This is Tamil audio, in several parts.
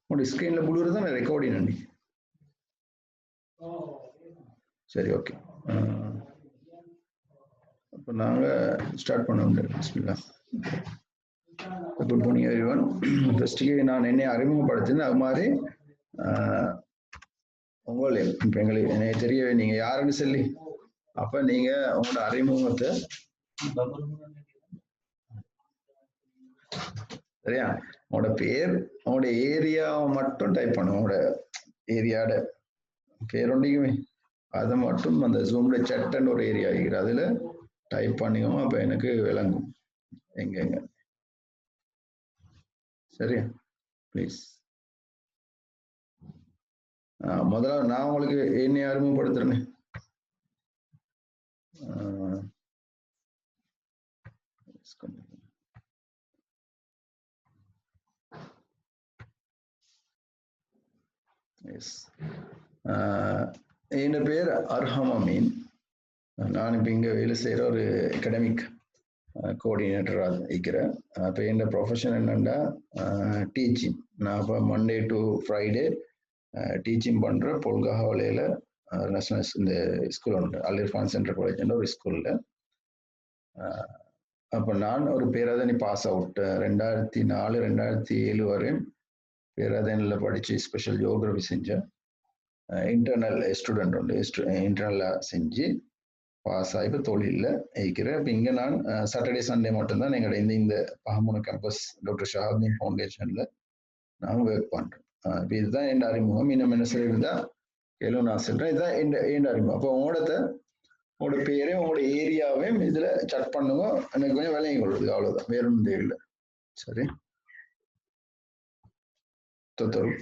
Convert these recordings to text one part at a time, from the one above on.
உங்களுடைய ஸ்க்ரீன்ல ப்ளூர் தான் ரெக்கார்டிங் அண்டி. சரி, ஓகே. அப்போ நாங்கள் ஸ்டார்ட் பண்ண முடியாது. பிஸ்மில்லாஹ். Good morning everyone. ஃபர்ஸ்ட்டுக்கு நான் என்னை அறிமுகப்படுத்தினேன். அது மாதிரி உங்களே இப்போ எங்களுக்கு எனக்கு தெரியவே நீங்கள் யாருன்னு சொல்லி அப்போ நீங்கள் உங்களோட அறிமுகத்தை சரியா, உங்களோட பேர் உங்களோட ஏரியாவை மட்டும் டைப் பண்ணுங்க. உங்களோட ஏரியாவோட பேர் ஒன்றைக்குமே அதை மட்டும் அந்த ஜூம்ல சட்டுன்னு ஒரு ஏரியா ஆகிக்கிற அதில் டைப் பண்ணிக்கோங்க. அப்போ எனக்கு விளங்கும் எங்கெங்க. சரியா, ப்ளீஸ். முதல்ல நான் உங்களுக்கு என்னை அறிமுகப்படுத்துறேன்னு. என் பேர் அர்ஹம் அமீன். நான் இப்போ இங்கே வேலை செய்கிற ஒரு அகடமிக் கோஆர்டினேட்டராக இருக்கிறேன். இப்போ என் ப்ரொஃபஷன் என்னென்னா டீச்சிங். நான் இப்போ மண்டே டு ஃப்ரைடே டீச்சிங் பண்ணுற பொல்கஹாவலையில் நேஷனல் இந்த ஸ்கூல் உண்டு, அல் இர்ஃபான் சென்ட்ரல் காலேஜ்ன்ற ஒரு ஸ்கூலில். அப்போ நான் ஒரு பேராதனி பாஸ் அவுட் 2004 2007 வரை பேராதனில் படித்து ஸ்பெஷல் ஜியோகிரஃபி செஞ்சேன். இன்டர்னல் ஸ்டூடெண்ட் உண்டு, இன்டர்னலாக செஞ்சு பாஸ் ஆகி இப்போ தொழிலில் இருக்கிறேன். இப்போ இங்கே நான் சாட்டர்டே சண்டே மட்டும்தான் எங்களோட இந்த பஹமுன கேம்பஸ் டாக்டர் ஷஹாப்தீன் ஃபவுண்டேஷனில் நான் ஒர்க் பண்ணுறேன். இப்போ இதுதான் என் அறிமுகம். இன்னும் என்ன சொல்லியிருந்தா கேளு நான் சொல்கிறேன். இதுதான் என் அறிமுகம். அப்போ உங்களோட பேரையும் உங்களோட ஏரியாவையும் இதில் சட் பண்ணுங்க. எனக்கு கொஞ்சம் விலையும் கொள்ளுது, அவ்வளோதான், வேற ஒன்றும் தெரியல. சரி, தொத்தரு.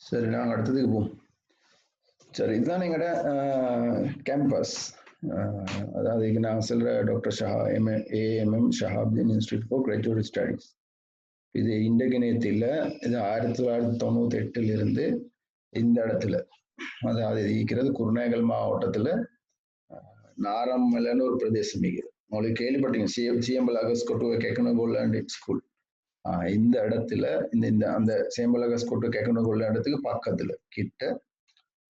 சரி, நாங்கள் அடுத்ததுக்கு போவோம். சரி, இதுதான் எங்களோட கேம்பஸ். அதாவது இங்கே நான் சொல்கிற doctor AMM Shahabdeen institute for graduate studies. இது இன்றைக்கு நேரத்தில் இது 1998 இந்த இடத்துல, அதாவது இருக்கிறது குருநேகல் மாவட்டத்தில் நாரம்மலைன்னு ஒரு பிரதேசம் இருக்குது. உங்களுக்கு கேள்விப்பட்டீங்க, சிஎம்பலாகஸ் கொட்டுவ கெக்கனகோல்லாண்டி ஸ்கூல். இந்த இடத்துல இந்த அந்த சேம்பலகஸ் கொட்டு கெக்கனகோல்லா இடத்துக்கு பக்கத்துல கிட்ட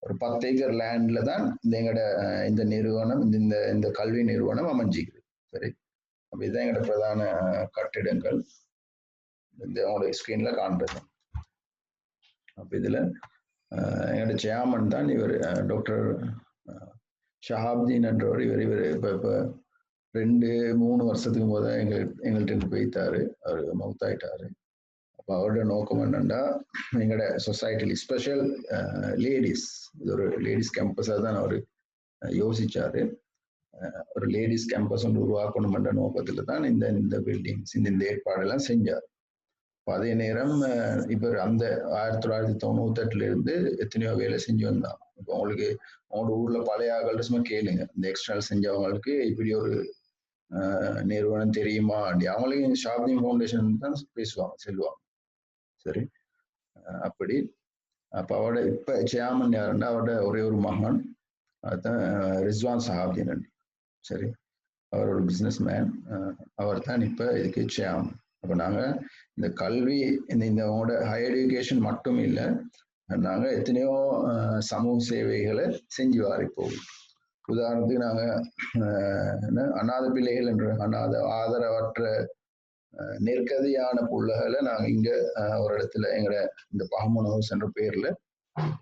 ஒரு 10 ஏக்கர் லேண்ட்ல தான் எங்களோட இந்த நிறுவனம், இந்த கல்வி நிறுவனம் அமைஞ்சிக்குது. சரி, அப்ப இதுதான் எங்களோட பிரதான கட்டிடங்கள் இந்த உங்களுடைய ஸ்கிரீன்ல காண்றது. அப்ப இதுல எங்களோட சேர்மன் தான் இவர் டாக்டர் ஷஹாப்தீன் என்றவர். இவர் இப்ப 2-3 வருஷத்துக்கு போது எங்கள்கிட்ட போய்த்தாரு, அவர் மவுத்தாயிட்டாரு. அப்போ அவரோட நோக்கம் என்னன்னா, எங்களோட சொசைட்டில ஸ்பெஷல் லேடிஸ், இது ஒரு லேடிஸ் கேம்பஸாக தான் அவர் யோசிச்சாரு. ஒரு லேடிஸ் கேம்பஸ் ஒன்று உருவாக்கணும் என்ற நோக்கத்தில் தான் இந்த பில்டிங்ஸ் இந்த ஏற்பாடெல்லாம் செஞ்சார். அதே நேரம் இப்போ அந்த 1998 எத்தனையோ வேலை செஞ்சு வந்தான். இப்போ உங்களுக்கு உங்களோட ஊர்ல பழைய ஆகல்ட்ட சும்மா கேளுங்க, இந்த எக்ஸ்டர்னல் செஞ்சவங்களுக்கு இப்படி ஒரு நிறுவனம் தெரியுமா, அவங்களுக்கு ஷாப்திங் ஃபவுண்டேஷன் தான் பேசுவாங்க, செல்வாங்க. சரி, அப்படி அப்போ அவரோட இப்போ சேர்மன் யாருன்னா அவரோட ஒரே ஒரு மகன், அதுதான் ரிஸ்வான் ஷஹாப்தீன். சரி, அவர் ஒரு பிஸ்னஸ் மேன், அவர் தான் இப்போ இதுக்கு சேர்மன். அப்போ நாங்கள் இந்த கல்வி இந்த உங்களோட ஹையர் எஜுகேஷன் மட்டும் இல்லை, நாங்கள் எத்தனையோ சமூக சேவைகளை செஞ்சு வாரிப்போம். உதாரணத்துக்கு நாங்கள் அநாத பிள்ளைகள் என்ற ஆதரவற்ற நெருக்கதியான புள்ளைகளை நாங்கள் இங்கே ஒரு இடத்துல எங்களோட இந்த பஹமுன் ஹவுஸ் என்ற பேரில்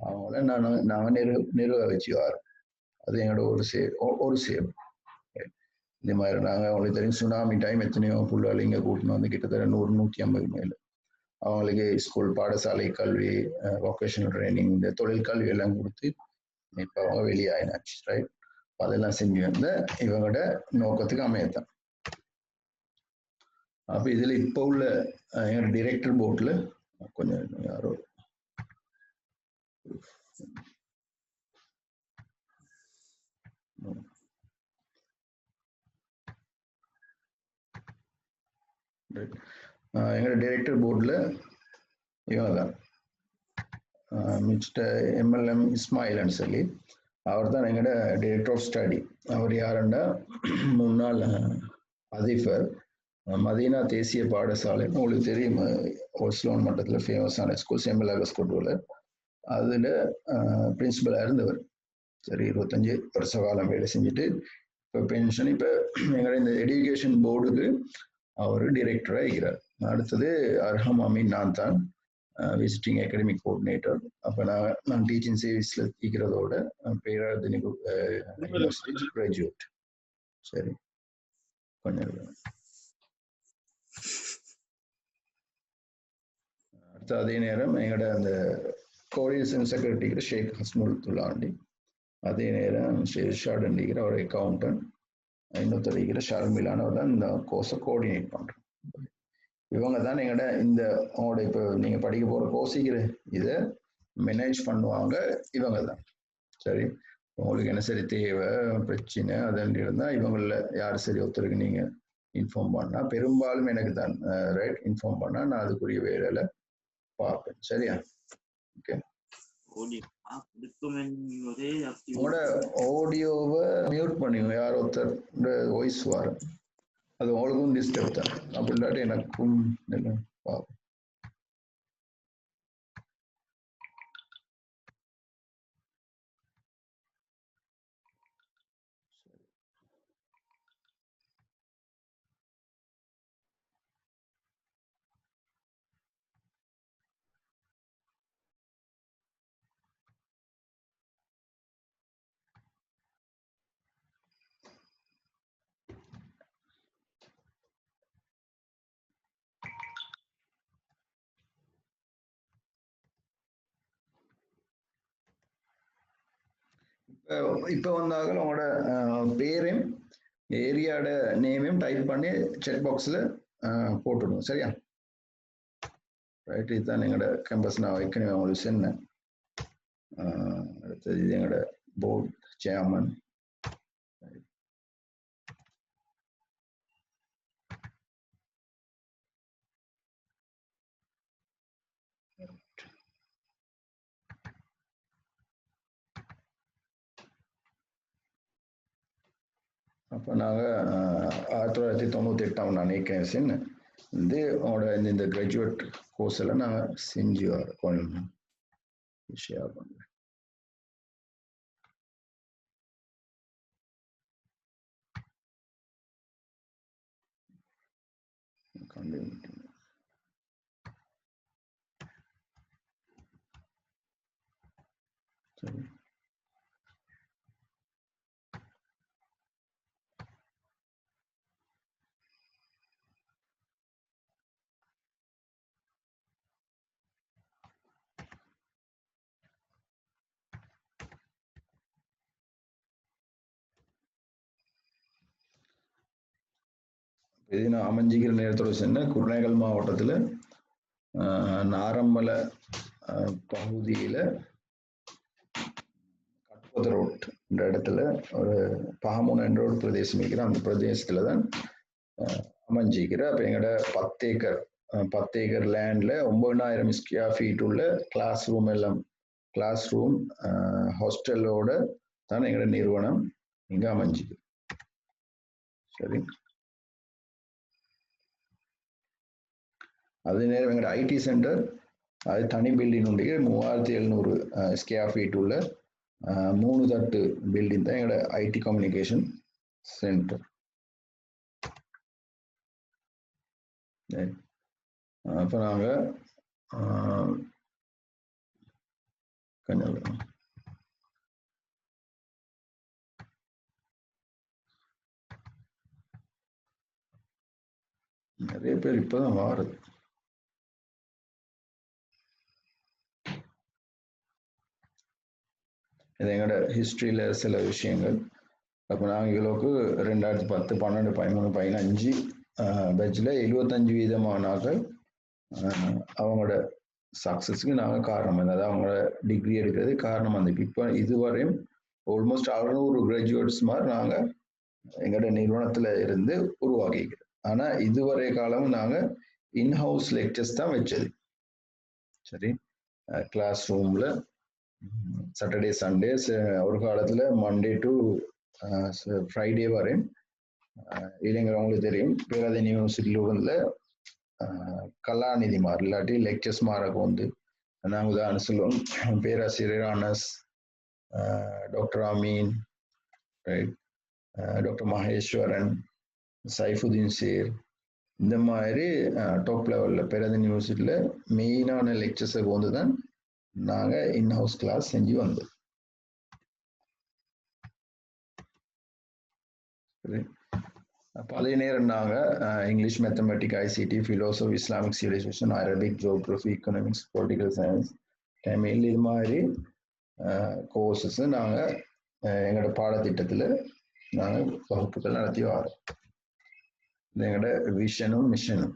அவங்கள நாங்கள் நிர்வகிச்சு வரோம். அது எங்களோட ஒரு சேவை. இந்த மாதிரி நாங்கள் அவங்களுக்கு தெரியும், சுனாமி டைம் எத்தனையோ புள்ளைகள் இங்கே கூட்டின்னு வந்து கிட்டத்தட்ட 100-150 மேலே அவங்களுக்கு ஸ்கூல் பாடசாலை கல்வி, வொகேஷனல் ட்ரைனிங், இந்த தொழில் கல்வி எல்லாம் கொடுத்து இப்போ அவங்க வெளியாயினாச்சு. ரைட், அதெல்லாம் செஞ்சு வந்த இவங்களோட நோக்கத்துக்கு அமையத்தான். அப்போ இதில் இப்போ உள்ள எங்களோட டிரெக்டர் போர்டில் கொஞ்சம் யாரோ எங்களோட டைரக்டர் போர்டில் இவங்க தான் மிஸ்டர் MLM இஸ்மாயில்னு சொல்லி அவர் தான் எங்களோட டைரக்டர் ஆஃப் ஸ்டடி. அவர் யாருன்னா முன்னாள் அதிபர் மதீனா தேசிய பாடசாலை, உங்களுக்கு தெரியும், ஓஸ்லோன் மட்டத்தில் ஃபேமஸான ஸ்கூல் செம்பலாக ஸ்கூல், அதில் பிரின்சிபலாக இருந்தவர். சரி, 25 வருஷ காலம் வேலை செஞ்சுட்டு இப்போ பென்ஷன். இப்போ எங்களோட இந்த எஜுகேஷன் போர்டுக்கு அவர் டிரெக்டராக இருக்கிறார். அடுத்தது அர்ஹம் அமீன், நான் தான் விசிட்டிங் அகாடமிக் கோஆர்டினேட்டர். அப்போ நான் டீச்சிங் சர்வீஸில் இருக்கிறதோட பேராதனி யூனிவர்சிட்டி கிராஜுவேட். சரி, கொஞ்சம் அடுத்து அதே நேரம் எங்களோட அந்த கோஆர்டினேஷன் செக்ரட்டரிக்கிற ஷேக் ஹஸ்முல்துல்லாண்டி, அதே நேரம் ஷேர்ஷாட் அண்டிக்கிற ஒரு அக்கௌண்டன்ட், இன்னொருத்தர் இருக்கிற ஷர்மிலானவர் தான் இந்த கோர்ஸை கோஆர்டினேட் பண்ணுறோம். இவங்க தான் எங்கள்ட இந்த உங்களோட இப்போ நீங்கள் படிக்க போகிற கோர்ஸிக்கிற இதை மேனேஜ் பண்ணுவாங்க இவங்க தான். சரி, உங்களுக்கு என்ன சரி தேவை பிரச்சனை அதன் இருந்தால் இவங்களில் யார் சரி ஒருத்தருக்கு நீங்கள் இன்ஃபார்ம் பண்ணால், பெரும்பாலும் எனக்கு தான் ரைட் இன்ஃபார்ம் பண்ணால் நான் அதுக்குரிய வேலையில் பார்ப்பேன். சரியா? ஓகே, உங்களோட ஆடியோவை மியூட் பண்ணிங்க. யார் ஒருத்தர் வாய்ஸ் வர, அது உங்களுக்கும் டிஸ்டர்ப் தான். அப்படி இல்லாட்டி எனக்கும் பார்ப்போம். இப்போ வந்தாலும் உங்களோட பேரையும் ஏரியாவோட நேமையும் டைப் பண்ணி செக் பாக்ஸில் போட்டுடுவோம். சரியா? ரைட், இதுதான் எங்களோட கேம்பஸ். நான் வைக்கணும் உங்களுக்கு சொன்னேன். அடுத்தது இது எங்களோட போர்ட் சேர்மன். அப்போ நாங்கள் 1998 நான் நினைக்கிறேன் வந்து அவங்களோட இந்த கிராஜுவேட் கோர்ஸ் எல்லாம் நாங்கள் செஞ்சு வரோம். ஷேர் பண்ணுறேன். சரி, இது நான் அமைஞ்சிக்கிற நேரத்தோட சொன்ன குருநேகல் மாவட்டத்தில் நாரம்பல பகுதியில் கட்பத ரோட் என்ற இடத்துல ஒரு பகமுன என்ற ஒரு பிரதேசம் இருக்கிற அந்த பிரதேசத்துல தான் அமைஞ்சிக்கிற. அப்போ எங்களோட 10 ஏக்கர் லேண்ட்ல 9,000 ஸ்கொயர் ஃபீட் உள்ள கிளாஸ் ரூம் எல்லாம், கிளாஸ் ரூம் ஹாஸ்டலோட தான் எங்களோட நிறுவனம் இங்க அமைஞ்சிக்கு. சரி, அதே நேரம் எங்களோட ஐடி சென்டர் அது தனி பில்டிங் உண்டு. 3,700 ஸ்கொயர் ஃபீட் உள்ள 3 தட்டு பில்டிங் தான் எங்களோட ஐடி கம்யூனிகேஷன் சென்டர். அப்போ நாங்கள் நிறைய பேர் இப்போதான் மாறுது. இது எங்களோட ஹிஸ்ட்ரியில் சில விஷயங்கள். அப்போ நாங்கள் இவ்வளோக்கு 2010, 12, 13, 15 பேட்சில் 75% மாணவர்கள் அவங்களோட சக்ஸஸ்க்கு நாங்கள் காரணம். அதாவது அவங்களோட டிகிரி எடுக்கிறது காரணம். அந்த இப்போ இதுவரையும் ஆல்மோஸ்ட் 600 கிராஜுவேட்ஸ் மாதிரி நாங்கள் எங்களோட நிறுவனத்தில் இருந்து உருவாக்கிக்கிறோம். ஆனால் இதுவரை காலம் நாங்கள் இன்ஹவுஸ் லெக்சர்ஸ் தான் வச்சது. சரி. கிளாஸ் ரூம்ல சாட்டர்டே சண்டேஸ் ஒரு காலத்துல மண்டே டு ஃப்ரைடே வரையும் இல்லைங்கிறவங்களுக்கு தெரியும் பேராதீன் யூனிவர்சிட்டியில் உள்ள கலாநிதிமார் இல்லாட்டி லெக்சர்ஸ் மாரக்கு வந்து நாங்கள் உதாரணம் சொல்லுவோம் பேராசிரியர் Anas doctor Ameen right doctor Maheswaran Saifudeen sir இந்த மாதிரி டாப் லெவலில் பேராதீன் யூனிவர்சிட்டியில் மெயினான லெக்சர்ஸுக்கு வந்து தான் நாங்கள் இன்ஹவுஸ் கிளாஸ் செஞ்சு வந்தோம். அப்போ அதே நேரம் நாங்கள் English mathematic ICT philosophy Islamic civilisation Arabic geography economics political science Tamil இது மாதிரி கோர்சஸ் நாங்கள் எங்களோட பாடத்திட்டத்தில் நாங்கள் வகுப்புகள் நடத்தி வரோம். இது எங்களோட விஷனும் மிஷனும்.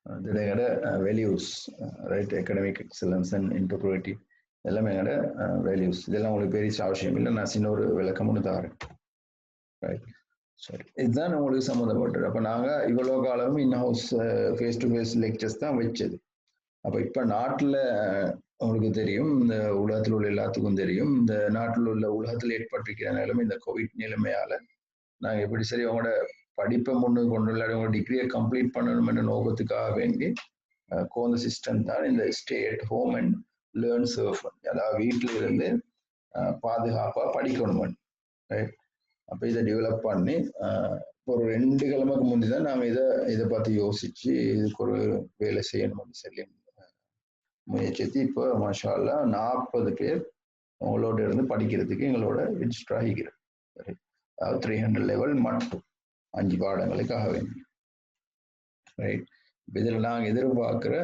இது எங்களோட values right economic excellence and integrity எல்லாமே எங்களோட வேல்யூஸ். இதெல்லாம் உங்களுக்கு பெரிய அவசியம் இல்லை, நான் சின்ன ஒரு விளக்கம் ஒன்று தரேன். ரைட் சரி, இதுதான் உங்களுக்கு சம்மந்தப்பட்டது. அப்போ நாங்கள் இவ்வளோ காலமும் in house face to face lectures தான் வச்சது. அப்போ இப்போ நாட்டில் உங்களுக்கு தெரியும், இந்த உலகத்தில் உள்ள எல்லாத்துக்கும் தெரியும், இந்த நாட்டில் உள்ள உலகத்தில் ஏற்பட்டிருக்கிற நிலைமை இந்த கோவிட் நிலைமையால் நாங்கள் எப்படி சரி அவங்களோட படிப்பை முன்னுக்கு கொண்டு விளையாடி உங்களோட டிகிரியை கம்ப்ளீட் பண்ணணும் என்ற நோக்கத்துக்காக வேண்டி கோந்த சிஸ்டம் தான் இந்த stay at home and learn surf, அதாவது வீட்டில் இருந்து பாதுகாப்பாக படிக்கணும். ரைட், அப்போ இதை டெவலப் பண்ணி ஒரு 2 கிழமைக்கு முந்தி தான் நாங்கள் இதை பார்த்து யோசிச்சு இதுக்கு ஒரு வேலை செய்யணும்னு சொல்லி முயற்சித்து இப்போ மாஷா அல்லாஹ் 40 பேர் உங்களோட இருந்து படிக்கிறதுக்கு எங்களோட ரெஜிஸ்டர் ஆகிக்கிறோம். சரி, அதாவது 300 லெவல் மட்டும் 5 பாடங்களுக்காக வேண்டி. ரைட், இதில் நாங்கள் எதிர்பார்க்குற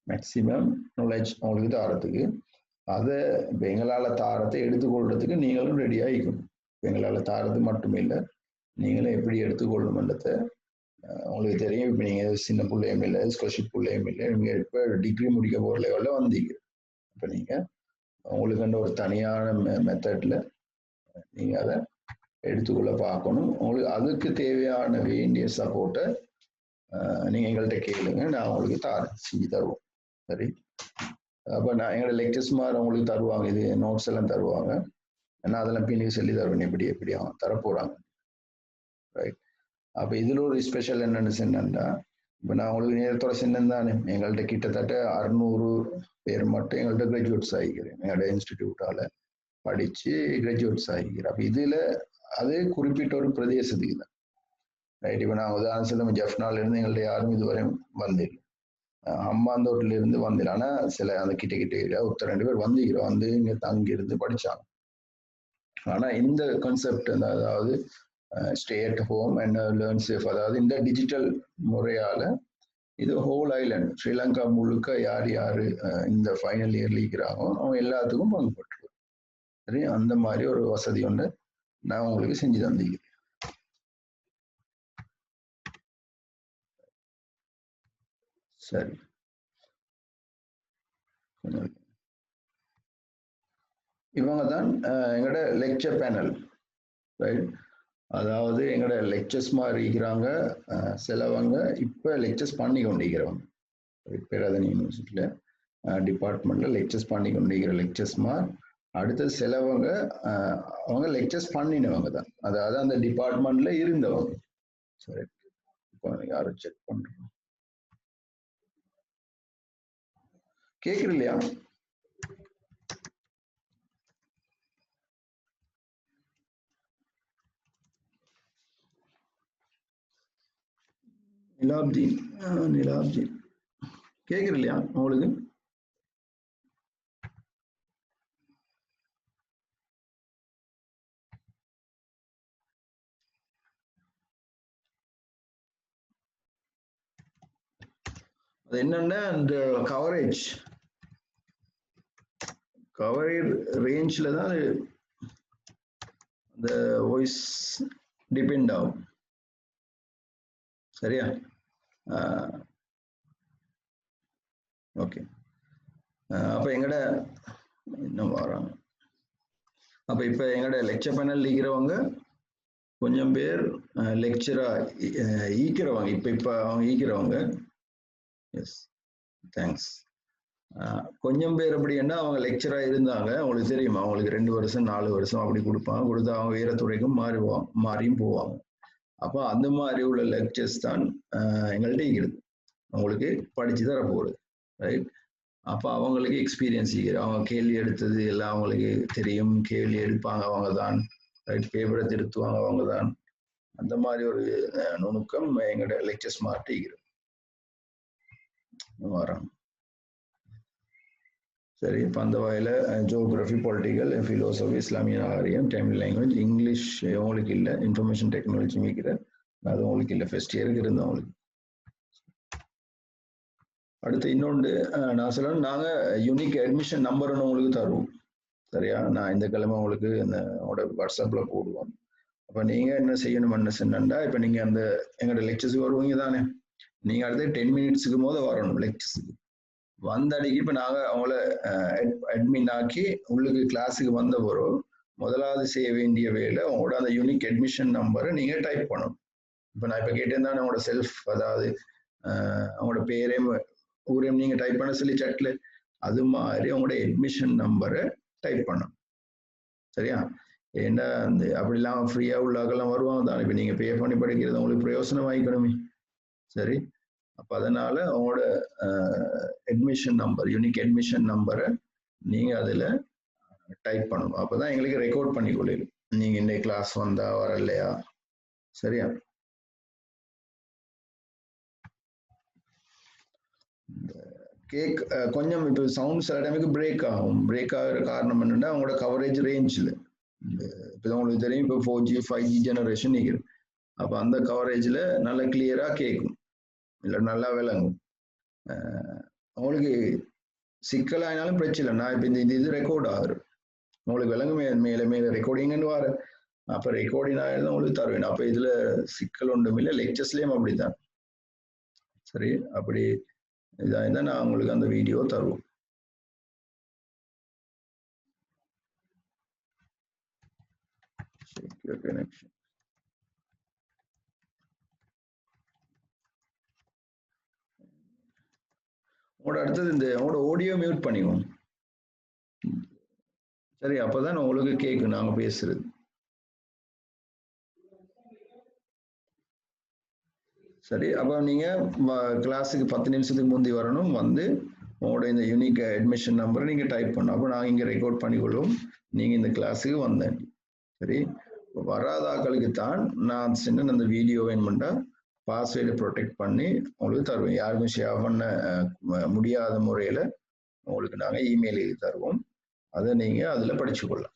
மேக்சிமம் நாலேஜ் உங்களுக்கு தாரத்துக்கு, அதை எங்களால் தாரத்தை எடுத்துக்கொள்றதுக்கு நீங்களும் ரெடி ஆகிக்கணும். எங்களால் தாரது மட்டும் இல்லை, நீங்களும் எப்படி எடுத்துக்கொள்ளணுன்றதை உங்களுக்கு தெரியும். இப்போ நீங்கள் சின்ன பிள்ளையும் இல்லை, ஸ்காலர்ஷிப் பிள்ளையும் இல்லை, நீங்கள் இப்போ டிகிரி முடிக்க போகிற லெவலில் வந்தீங்க. இப்போ நீங்கள் உங்களுக்கு ஒரு தனியான மெத்தடில் நீங்கள் அதை எடுத்துக்கொள்ள பார்க்கணும். உங்களுக்கு அதுக்கு தேவையான வேண்டிய சப்போர்ட்டை நீங்கள் எங்கள்கிட்ட கேளுங்க, நான் உங்களுக்கு செஞ்சு தருவோம். சரி, அப்போ நான் எங்களோட லெக்சர்ஸ் மாதிரி உங்களுக்கு தருவாங்க, இது நோட்ஸ் எல்லாம் தருவாங்க, ஏன்னா அதெல்லாம் பின்னுக்கு சொல்லி தருவேன் எப்படி தரப்போறாங்க. ரைட், அப்போ இதில் ஒரு ஸ்பெஷல் என்னென்னு சொன்னா, இப்போ நான் உங்களுக்கு நேரத்தோட சின்னம் தானே, எங்கள்கிட்ட கிட்டத்தட்ட 600 பேர் மட்டும் எங்கள்கிட்ட கிராஜுவேட்ஸ் ஆகிக்கிறேன். எங்களோட இன்ஸ்டிடியூட்டால படித்து கிராஜுவேட்ஸ் ஆகிக்கிறேன். அப்போ இதில் அது குறிப்பிட்ட ஒரு பிரதேசத்துக்கு தான். ரைட், இப்போ நான் உதாரணம் சொல்லுவேன், ஜெஃப்னாலேருந்து எங்கள்கிட்ட யாரும் இதுவரை வந்தில்லை, அம்பாந்தோட்டிலிருந்து வந்தில்லை. ஆனால் சில அந்த கிட்ட ஒருத்தர் 2 பேர் வந்து இங்கே தங்கியிருந்து படித்தாங்க. ஆனால் இந்த கான்செப்ட் அதாவது stay at home and learn safe, அதாவது இந்த டிஜிட்டல் முறையால் இது ஹோல் ஐலண்ட் ஸ்ரீலங்கா முழுக்க யார் இந்த ஃபைனல் இயர்ல இருக்கிறாங்களோ அவங்க எல்லாத்துக்கும் பங்கு பெற்றுருவோம். சரி, அந்த மாதிரி ஒரு வசதி ஒன்று நான் உங்களுக்கு செஞ்சு தந்திக்கிறேன். சரி, இவங்க தான் எங்களோட லெக்சர் பேனல். ரைட், அதாவது எங்களோட லெக்சர்ஸ் மாதிரி இருக்கிறாங்க. சிலவங்க இப்போ லெக்சர்ஸ் பண்ணி கொண்டிருக்கிறவங்க பேராதீன் யூனிவர்சிட்டியில் டிபார்ட்மெண்ட்டில் லெக்சர்ஸ் பண்ணி கொண்டிருக்கிற லெக்சர்ஸ்மா. அடுத்தது சிலவங்க அவங்க லெக்சர்ஸ் பண்ணினவங்க தான், அதாவது அந்த டிபார்ட்மெண்ட்ல இருந்தவங்க. சரி, இப்போ யாரும் செக் பண்ணுறோம், கேட்குற இல்லையா? நிலாப்ஜீன் கேட்குற இல்லையா உங்களுக்கு? அது என்னன்னா இந்த கவரேஜ் ரேஞ்சில் தான் அந்த வாய்ஸ் டிபெண்ட் ஆகும். சரியா? ஓகே, அப்போ எங்கட இன்னும் வராங்க. அப்போ இப்போ எங்கட லெக்சர் பேனல் இருக்கிறவங்க கொஞ்சம் பேர் லெக்சரா ஈக்கிறவங்க இப்ப அவங்க ஈக்கிறவங்க. S, thanks. கொஞ்சம் பேர் அப்படின்னா அவங்க லெக்சரா இருந்தாங்க, அவங்களுக்கு தெரியுமா, அவங்களுக்கு 2 வருஷம் 4 வருஷம் அப்படி கொடுப்பாங்க, கொடுத்து அவங்க வேற துறைக்கும் மாறியும் போவாங்க. அப்போ அந்த மாதிரி உள்ள லெக்சர்ஸ் தான் எங்கள்கிட்ட இருக்கிறது, அவங்களுக்கு படிச்சு தர போகுது, ரைட். அப்போ அவங்களுக்கு எக்ஸ்பீரியன்ஸ் அவங்க கேள்வி எடுத்தது எல்லாம் அவங்களுக்கு தெரியும், கேள்வி எடுப்பாங்க அவங்க தான், ரைட், பேப்பரை திருத்துவாங்க அவங்க தான். அந்த மாதிரி ஒரு நுணுக்கம் எங்களோட லெக்சர்ஸ் மாட்டிக்கிறது வராங்க. சரி, இப்போ அந்த வகையில் ஜியோகிராஃபி, பொலிட்டிக்கல், ஃபிலோசஃபி, இஸ்லாமிய நாகரிகம், தமிழ் லாங்குவேஜ், இங்கிலீஷ் உங்களுக்கு இல்லை, இன்ஃபர்மேஷன் டெக்னாலஜி மிக்கிற அது உங்களுக்கு இல்லை, ஃபர்ஸ்ட் இயருக்கு இருந்தோம் உங்களுக்கு. அடுத்து இன்னொன்று நான் சொல்லணும், நாங்கள் யூனிக் அட்மிஷன் நம்பர்னு உங்களுக்கு தருவோம், சரியா? நான் இந்த கிழமை உங்களுக்கு உங்களோட வாட்ஸ்அப்பில் போடுவோம். அப்போ நீங்கள் என்ன செய்யணும், என்ன சொன்னா, இப்போ நீங்கள் அந்த எங்களோட லெக்சர்ஸுக்கு வருவீங்க தானே, நீங்கள் அடுத்து 10 மினிட்ஸுக்கு போது வரணும் லெக்சர்ஸுக்கு. வந்த அன்னைக்கு இப்போ நாங்கள் அவங்கள அட்மின் ஆக்கி உங்களுக்கு கிளாஸுக்கு வந்த பிறகு முதலாவது செய்ய வேண்டிய வேலை உங்களோட அந்த யூனிக் அட்மிஷன் நம்பரை நீங்கள் டைப் பண்ணணும். இப்போ நான் இப்போ கேட்டேன் உங்களோட செல்ஃப், அதாவது அவங்களோட பேரையும் ஊரையும் நீங்கள் டைப் பண்ண சொல்லி சட்டில், அது மாதிரி அவங்களோட அட்மிஷன் நம்பரை டைப் பண்ணணும், சரியா? ஏன்னா அந்த அப்படிலாம் ஃப்ரீயாக உள்ளாக்கெல்லாம் வருவாங்க தான், இப்போ நீங்கள் பே பண்ணி படிக்கிறது உங்களுக்கு பிரயோசனம் வாங்கிக்கணுமே, சரி? அப்போ அதனால அவங்களோட அட்மிஷன் நம்பர், யூனிக் அட்மிஷன் நம்பரை நீங்க அதுல டைப் பண்ணணும். அப்பதான் எங்களுக்கு ரெக்கார்ட் பண்ணி கொள்ளும் நீங்க இன்னைக்கு கிளாஸ் வந்தா வரலையா, சரியா? கேக் கொஞ்சம் இப்போ சவுண்ட் சில டைமுக்கு பிரேக் ஆகும். பிரேக் ஆகிற காரணம் என்னன்னா அவங்களோட கவரேஜ் ரேஞ்சில், இப்போ உங்களுக்கு தெரியும், இப்போ 4G 5G ஜெனரேஷன் நிற்குது. அப்போ அந்த கவரேஜில் நல்லா கிளியராக கேட்கும், இல்லை நல்லா விளங்கும். உங்களுக்கு சிக்கலானாலும் பிரச்சனை இல்லை, நான் இப்போ இந்த இது ரெக்கார்ட் ஆகுது, உங்களுக்கு விளங்குமே, மேலே மேலே ரெக்கார்டிங்னு வர, அப்போ ரெக்கார்டிங் ஆகிருந்தா உங்களுக்கு தருவேன். அப்போ இதில் சிக்கல் ஒன்றும் இல்லை, லெக்சர்ஸ்லேயும் அப்படித்தான், சரி? அப்படி இதாக இருந்தால் நான் உங்களுக்கு அந்த வீடியோ தருவோம். கனெக்ஷன் உங்களோட அடுத்தது இந்த உங்களோட ஆடியோ மியூட் பண்ணிக்கோங்க, சரி? அப்போதான் உங்களுக்கு கேட்கும் நாங்கள் பேசுறது. சரி, அப்போ நீங்கள் கிளாஸுக்கு 10 நிமிஷத்துக்கு முந்தி வரணும், வந்து உங்களோட இந்த யூனிக் அட்மிஷன் நம்பரை நீங்கள் டைப் பண்ணணும். அப்போ நாங்கள் இங்கே ரெக்கார்ட் பண்ணிக்கொள்வோம் நீங்கள் இந்த கிளாஸுக்கு வந்தேன், சரி? வராத ஆக்களுக்கு தான் நான் சின்ன அந்த வீடியோ வேணுமெண்டா பாஸ்வேர்டை ப்ரொடெக்ட் பண்ணி உங்களுக்கு தருவேன், யாருக்கும் ஷேர் பண்ண முடியாத முறையில் உங்களுக்கு நாங்கள் இமெயில் எழுதி தருவோம், அதை நீங்கள் அதில் படிச்சுக்கொள்ளலாம்,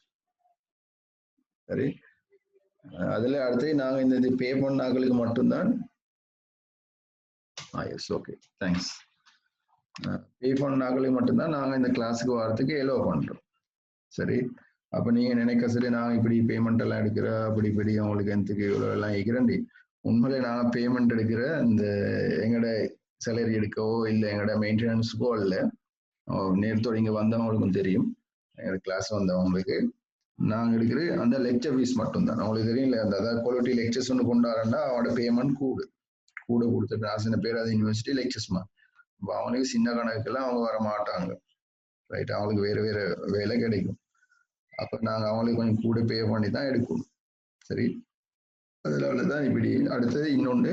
சரி? அதில் அடுத்து நாங்கள் இந்த இது பே பண்ண ஆக்களுக்கு மட்டும்தான், எஸ், ஓகே, தேங்க்ஸ். பே பண்ண ஆக்களுக்கு மட்டும்தான் நாங்கள் இந்த கிளாஸுக்கு வரத்துக்கு எலோ பண்ணுறோம், சரி? அப்போ நீங்கள் நினைக்க சரி நாங்கள் இப்படி பேமெண்ட் எல்லாம் எடுக்கிற அப்படி இப்படி அவங்களுக்கு எனக்கு இவ்வளோ எல்லாம் இருக்கிறேன்டி, உண்மையிலே நாங்கள் பேமெண்ட் எடுக்கிற இந்த எங்களோட சேலரி எடுக்கவோ இல்லை எங்களோட மெயின்டெனன்ஸுக்கோ இல்லை, நேரத்தோடு இங்கே வந்தவங்களுக்கும் தெரியும், எங்களோட கிளாஸ் வந்தவங்களுக்கு நாங்கள் எடுக்கிற அந்த லெக்சர் ஃபீஸ் மட்டும்தான். அவங்களுக்கு தெரியும் இல்லை, அந்த அதாவது குவாலிட்டி லெக்சர்ஸ் ஒன்று கொண்டாடுறா அவனோட பேமெண்ட் கூட கொடுத்துட்டு நான் சின்ன பேர் அது யூனிவர்சிட்டி லெக்சர்ஸ்மா, இப்போ அவனுக்கு சின்ன கணக்குலாம் அவங்க வர மாட்டாங்க, ரைட்? அவங்களுக்கு வேறு வேறு வேலை கிடைக்கும், அப்போ நாங்கள் அவங்களுக்கு கொஞ்சம் கூட பே பண்ணி தான் எடுக்கணும், சரி? அதனால தான் இப்படி. அடுத்தது இன்னொன்று,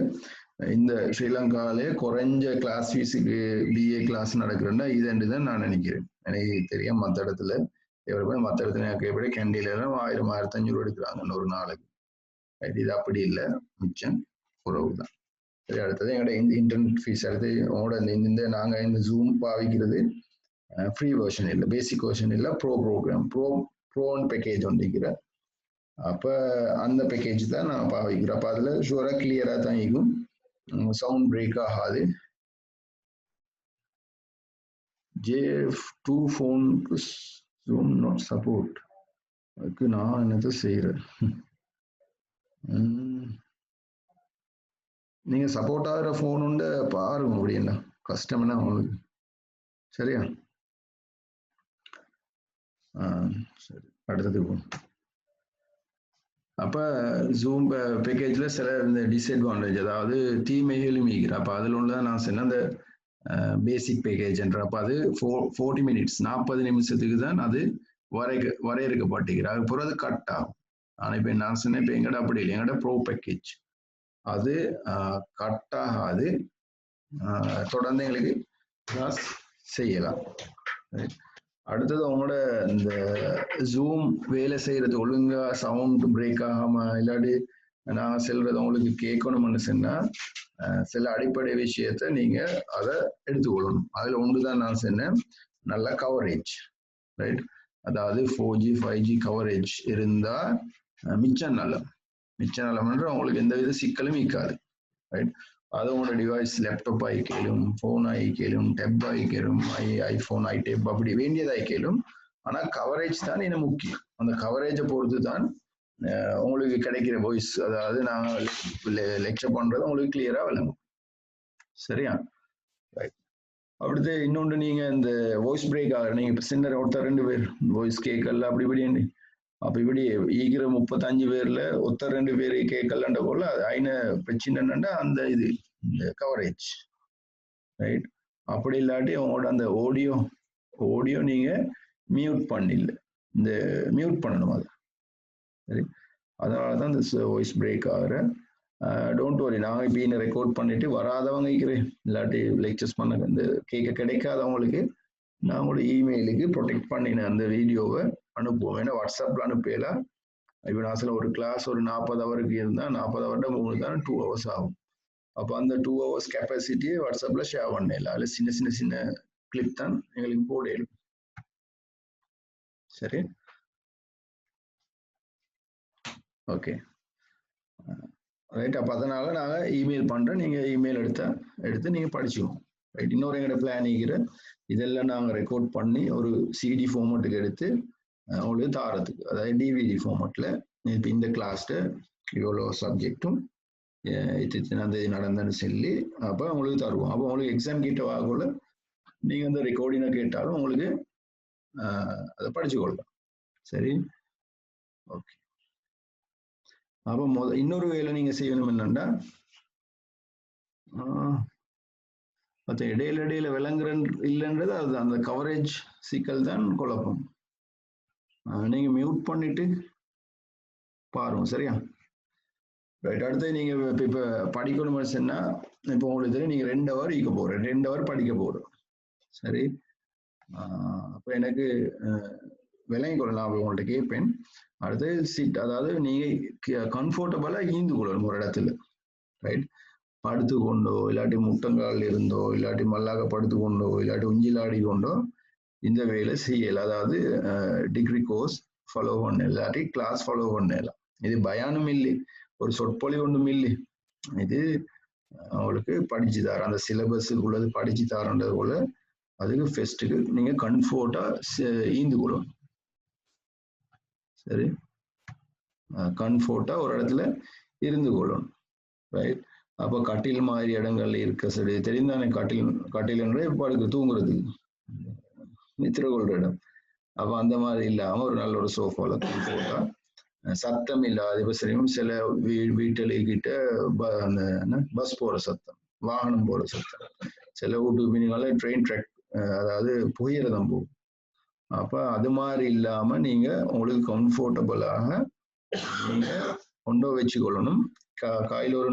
இந்த ஸ்ரீலங்காவிலே குறைஞ்ச கிளாஸ் ஃபீஸுக்கு பிஏ கிளாஸ் நடக்கிறேன்னா இதுன்னு தான் நான் நினைக்கிறேன். எனக்கு தெரியும் மற்ற இடத்துல மற்ற இடத்துல எப்படி கேண்டீன்லாம் 1000 1500 எடுக்கிறாங்க ஒரு நாளைக்கு, இது அப்படி இல்லை, மிச்சம் குறவு தான், சரி? அடுத்தது எங்களோட இன்டர்நெட் ஃபீஸ். அடுத்து உங்களோட இந்த நாங்கள் இந்த ஜூம் பாவிக்கிறது ஃப்ரீ வெர்ஷன் இல்லை, பேசிக் வெர்ஷன் இல்லை, ப்ரோக்ராம் ப்ரோன்னு பேக்கேஜ் ஒன்றிக்கிற, அப்போ அந்த பேக்கேஜ் தான் நான் பாவிக்கிறேன். அப்போ அதில் ஷூராக கிளியராக தான் இருக்கும், சவுண்ட் பிரேக் ஆகாது. JF2 ஃபோனுக்கு ஜூம் நாட் சப்போர்ட், அதுக்கு நான் என்னது செய்கிறேன், நீங்கள் சப்போர்ட் ஆகிற ஃபோன் உண்டு பாருங்க, அப்படின்னா கஷ்டம்னா உங்களுக்கு, சரியா? சரி, அடுத்தது அப்ப ஜூம் பேக்கேஜ்ல சில இந்த டிஸ்அட்வான்டேஜ் அதாவது தீமைகளும் மீகிற அப்ப அதுல உள்ளதான் நான் சொன்ன அந்த பேசிக் பேக்கேஜ்ன்ற அப்ப அது 40 மினிட்ஸ் 40 நிமிஷத்துக்கு தான் அது வரையறுக்கப்பட்டிருக்கிறது அது பிறகு கட் ஆகும். ஆனா இப்ப நான் சொன்னேன் இப்ப எங்கட அப்படி இல்லை எங்கட ப்ரோ பேக்கேஜ் அது கட் ஆகாது தொடர்ந்து எங்களுக்கு கிளாஸ் செய்யலாம். அடுத்தது உங்களோட இந்த ஜூம் வேலை செய்யறது ஒழுங்கா சவுண்ட் பிரேக் ஆகாம இல்லாட்டி நான் செல்றது உங்களுக்கு கேட்கணும்னு சொன்னா சில அடிப்படை விஷயத்த நீங்க அதை எடுத்துக்கொள்ளணும். அதுல ஒன்றுதான் நான் சொன்னேன் நல்ல கவரேஜ், ரைட்? அதாவது 4G 5G கவரேஜ் இருந்தா மிச்சம் நலம்ன்ற உங்களுக்கு எந்த வித சிக்கலும் இருக்காது, ரைட்? அது உங்களோட டிவைஸ் லேப்டாப் ஆகிக்கலும், ஃபோன் ஆகிக்கலும், டெப் ஆகிக்கலும், ஐஃபோன் ஐடெப் அப்படி வேண்டியதாகிக்கலும். ஆனா கவரேஜ் தான் என்ன முக்கியம். அந்த கவரேஜை பொறுத்து தான் உங்களுக்கு கிடைக்கிற வாய்ஸ், அதாவது நாங்கள் லெக்சர் பண்றது உங்களுக்கு கிளியரா விளங்கும். சரியா? ரைட். அடுத்து இன்னொன்று நீங்க இந்த வாய்ஸ் பிரேக் ஆகிற நீங்க இப்போ சின்ன ஒருத்தர் 2 பேர் வாய்ஸ் கேட்கல அப்படி இப்படி அப்ப இப்படி ஈகிற 35 பேர்ல ஒருத்தர் 2 பேர் கேட்கலன்ற போல ஐன பிரச்சனை என்னன்னா அந்த இது இந்த கவரேஜ், ரைட்? அப்படி இல்லாட்டி உங்களோட அந்த ஆடியோ நீங்க மியூட் பண்ணிடல, இந்த மியூட் பண்ணணும் அது, சரி? அதனாலதான் இந்த வாய்ஸ் பிரேக் ஆகிற. டோன்ட் வரி, நாங்கள் இப்போ இன்னும் ரெக்கார்ட் பண்ணிட்டு வராதவங்க இருக்கிறேன் இல்லாட்டி லெக்சர்ஸ் பண்ண இந்த கேட்க கிடைக்காதவங்களுக்கு நான் உங்களோட இமெயிலுக்கு ப்ரொடெக்ட் பண்ணின அந்த வீடியோவை அனுப்புவோம். ஏன்னா வாட்ஸ்அப்ல அனுப்பலாம். இப்போ நான் சில ஒரு கிளாஸ் ஒரு 40 ஹவருக்கு இருந்தால் 40 ஹவர்ட 3 தான் 2 ஹவர்ஸ் ஆகும். அப்போ அந்த 2 ஹவர்ஸ் கெப்பாசிட்டியை வாட்ஸ்அப்ல ஷேர் பண்ணல. அதில் சின்ன கிளிப் தான் எங்களுக்கு போடலும். சரி, ஓகே, ரைட்? அப்போ அதனால நாங்கள் இமெயில் பண்ணுறேன், நீங்கள் இமெயில் எடுத்து நீங்கள் படிச்சுக்கோங்க, ரைட்? இன்னொரு எங்களோட பிளான் இருக்கிற இதெல்லாம் நாங்கள் ரெக்கார்ட் பண்ணி ஒரு சிடி ஃபார்மேட்டுக்கு எடுத்து உங்களுக்கு தாரத்துக்கு, அதாவது டிவிடி ஃபார்மேட்டில் இப்போ இந்த கிளாஸ்ல இவ்வளோ சப்ஜெக்டும் இத்தனாம் தேதி நடந்தேன்னு சொல்லி அப்போ உங்களுக்கு தருவோம். அப்போ உங்களுக்கு எக்ஸாம் கிட்ட ஆகல நீங்கள் அந்த ரெக்கார்டிங்கை கேட்டாலும் உங்களுக்கு அதை படிச்சுக்கொள்ளலாம். சரி, ஓகே. அப்போ இன்னொரு வேலை நீங்க செய்யணும் என்னன்னா, மற்ற இடையில விளங்குற இல்லைன்றது அது அந்த கவரேஜ் சிக்கல் தான் குழப்பம். நீங்க மியூட் பண்ணிட்டு பாருங்க, சரியா? ரைட். அடுத்து நீங்க இப்ப படிக்கணும்னு சொன்னா இப்போ உங்களுக்கு தெரியும் நீங்க 2 ஹவர் ஈக்க போறேன், 2 ஹவர் படிக்க போறோம், சரி? அப்ப எனக்கு விளங்கி கொள்ளலாம் உங்கள்ட்ட கேட்பேன். அடுத்து சிட், அதாவது நீங்க கம்ஃபர்டபுளா ஈந்து கொள்ளணும் ஒரு இடத்துல, ரைட்? படுத்து கொண்டோ இல்லாட்டி முட்டங்கால் இருந்தோ இல்லாட்டி மல்லாக படுத்து கொண்டோ இல்லாட்டி உஞ்சிலாடி கொண்டோ இந்த வேலை செய்யல. அதாவது டிகிரி கோர்ஸ் ஃபாலோ பண்ண இல்லாட்டி கிளாஸ் ஃபாலோ பண்ணலாம். இது பயானும் இல்லை, ஒரு சொற்பொழி ஒன்றும் இல்லை. இது அவங்களுக்கு படிச்சு தர அந்த சிலபஸுக்கு உள்ளது படிச்சு தரன்றது போல அதுக்கு ஃபெஸ்ட்டுக்கு நீங்க கம்ஃபர்ட்டா ஈந்து கொள்ளணும், சரி? கம்ஃபர்ட்டா ஒரு இடத்துல இருந்து கொள்ளணும், ரைட்? அப்போ கட்டில் மாதிரி இடங்கள்ல இருக்க சரி தெரிந்தானே, கட்டில் என்ற படுக்க தூங்குறதுக்கு நித்திர கொள்ற இடம். அப்ப அந்த மாதிரி இல்லாம ஒரு நல்ல ஒரு சோஃபால கம்ஃபர்ட்டா சத்தம் இல்லாத. இப்ப சரியும் சில வீட்டுல கிட்ட அந்த பஸ் போற சத்தம், வாகனம் போற சத்தம், சில வீட்டுக்கு பின்னால ட்ரெயின் ட்ராக், அதாவது புகையிரதம் போகும். அப்ப அது மாதிரி இல்லாம நீங்க உங்களுக்கு கம்ஃபர்டபுளாக நீங்க கொண்டு வச்சு கொள்ளணும். கையில் ஒரு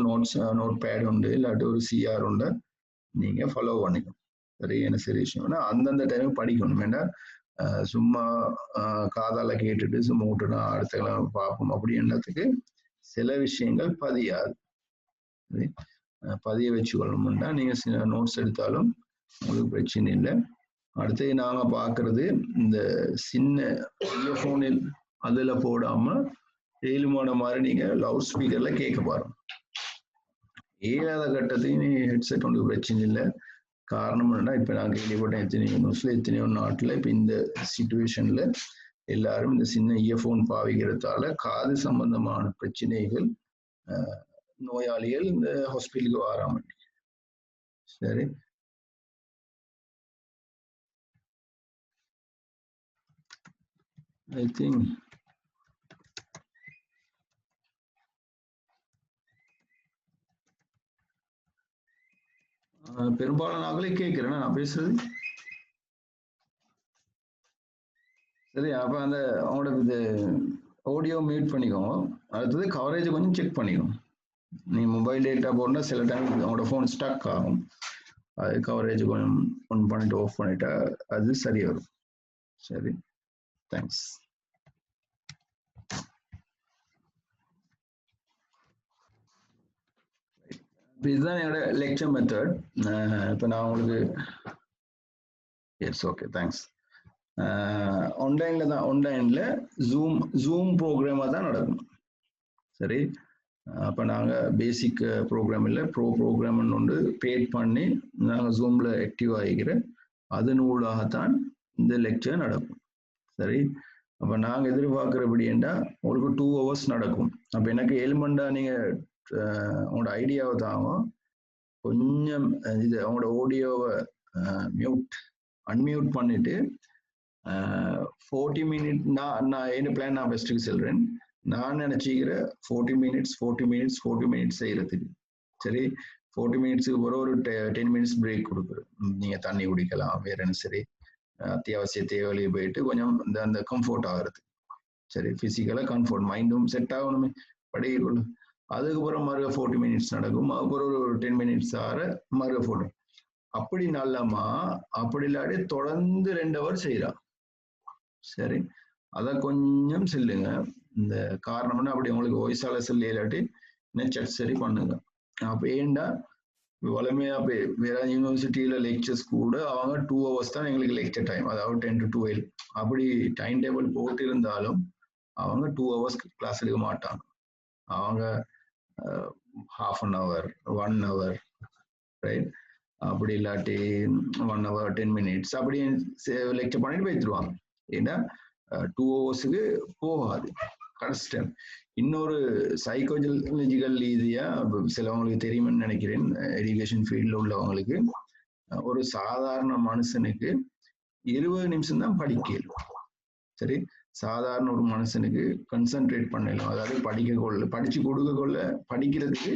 நோட் பேட் உண்டு இல்லாட்டி ஒரு சிஆர் உண்டு, நீங்க ஃபாலோ பண்ணிக்கணும். சரி, என்ன சரி விஷயம் அந்தந்த டைம் படிக்கணும். ஏன்னா சும்மா காதால கேட்டுட்டு சும்மா விட்டுனா அடுத்த பார்ப்போம் அப்படி என்னத்துக்கு சில விஷயங்கள் பதியாது. பதிய வச்சு கொள்ளணும்னா நீங்க நோட்ஸ் எடுத்தாலும் உங்களுக்கு பிரச்சனை இல்லை. அடுத்து நாங்க பாக்குறது இந்த சின்ன இயர்போனில் அதுல போடாம ஏழுமான மாதிரி நீங்க லவுட் ஸ்பீக்கர்ல கேட்க பாருங்க. ஏழாத கட்டத்தையும் நீ ஹெட்செட் ஒன்று பிரச்சனை இல்லை. காரணம் என்னன்னா இப்ப நான் கேள்விப்பட்டேன் எத்தனையோ நியூஸ்ல எத்தனையோ நாட்டுல இப்ப இந்த சிச்சுவேஷன்ல எல்லாரும் இந்த சின்ன இயர்போன் பாவிக்கிறதால காது சம்பந்தமான பிரச்சனைகள் நோயாளிகள் இந்த ஹாஸ்பிட்டலுக்கு வராம. சரி, ஐ திங்க் பெரும்பாலும் நாங்களே கேட்கிறேன் நான் பேசுறது. சரி, அப்ப அந்த அவங்களோட இது ஆடியோ மியூட் பண்ணிக்கோங்க. அடுத்தது கவரேஜ் கொஞ்சம் செக் பண்ணிக்கோங்க. நீ மொபைல் டேட்டா போனா சில டைம் அவங்களோட ஃபோன் ஸ்டக் ஆகும். அது கவரேஜ் கொஞ்சம் ஒன் பண்ணிட்டு ஆஃப் பண்ணிட்டா அது சரி வரும். சரி, தேங்க்ஸ். இதுதான் என்னோட லெக்சர் மெத்தட். இப்போ நான் உங்களுக்கு எஸ் ஓகே தேங்க்ஸ். ஆன்லைன்ல ஜூம் ப்ரோக்ராமாக தான் நடக்கும். சரி, அப்போ நாங்கள் பேசிக் ப்ரோக்ராம் இல்லை, ப்ரோக்ராம் ஒன்று பேட் பண்ணி நாங்கள் ஜூமில் ஆக்டிவ் ஆகிக்கிற அதன் ஊடாகத்தான் இந்த லெக்சர் நடக்கும். சரி, அப்போ நாங்கள் எதிர்பார்க்குறபடின்னா உங்களுக்கு 2 hours நடக்கும். அப்போ எனக்கு 7 மண்டா நீங்கள் உங்களோட ஐடியாவை தாங்க கொஞ்சம் இது அவங்களோட ஆடியோவை அன்மியூட் பண்ணிட்டு 40 minutes நான் என்ன பிளான் நான் பெஸ்ட்டுக்கு சொல்கிறேன். நான் நினச்சிக்கிற 40 minutes செய்கிறதுக்கு. சரி, 40 minutesக்கு ஒரு 10 minutes பிரேக் கொடுக்குறேன். நீங்கள் தண்ணி குடிக்கலாம், வேற என்ன சரி அத்தியாவசிய தேவையை போயிட்டு கொஞ்சம் அந்த கம்ஃபர்ட் ஆகிறது. சரி, ஃபிசிக்கலாக கம்ஃபர்ட், மைண்டும் செட் ஆகணுமே படிக்கக்குள்ள. அதுக்கப்புறம் மறுக 40 minutes நடக்கும். அப்புறம் ஒரு 10 minutes ஆற மறுக 40. அப்படி நல்லமா அப்படி இல்லாட்டி தொடர்ந்து 2 hours செய்யலாம். சரி, அதை கொஞ்சம் சொல்லுங்க. இந்த காரணம்னா அப்படி உங்களுக்கு வயசால சொல்லி இல்லாட்டி நெச்சட் சரி பண்ணுங்க. அப்போ ஏண்டா வளமையா வேற யூனிவர்சிட்டியில லெக்சர்ஸ் கூட அவங்க 2 hours தான் எங்களுக்கு லெக்சர் டைம், அதாவது 10 to 12 அப்படி டைம் டேபிள் போட்டு இருந்தாலும் அவங்க 2 hours கிளாஸ் எடுக்க மாட்டாங்க. அவங்க half an hour 1 hour right, அப்படி இல்லாட்டி 1 hour 10 minutes அப்படி லெக்சர் பண்ணிட்டு போயிடுவாங்க. ஏன்னா 2 hours போகாது கஷ்டம். இன்னொரு சைக்காலஜிக்கல் ரீதியா சிலவங்களுக்கு தெரியும்னு நினைக்கிறேன், எஜுகேஷன் ஃபீல்ட்ல உள்ளவங்களுக்கு, ஒரு சாதாரண மனுஷனுக்கு 20 நிமிஷம் தான் படிக்கணும். சரி, சாதாரண ஒரு மனுஷனுக்கு கன்சென்ட்ரேட் பண்ணலாம், அதாவது படிச்சு கொடுக்க கொள்ள படிக்கிறதுக்கு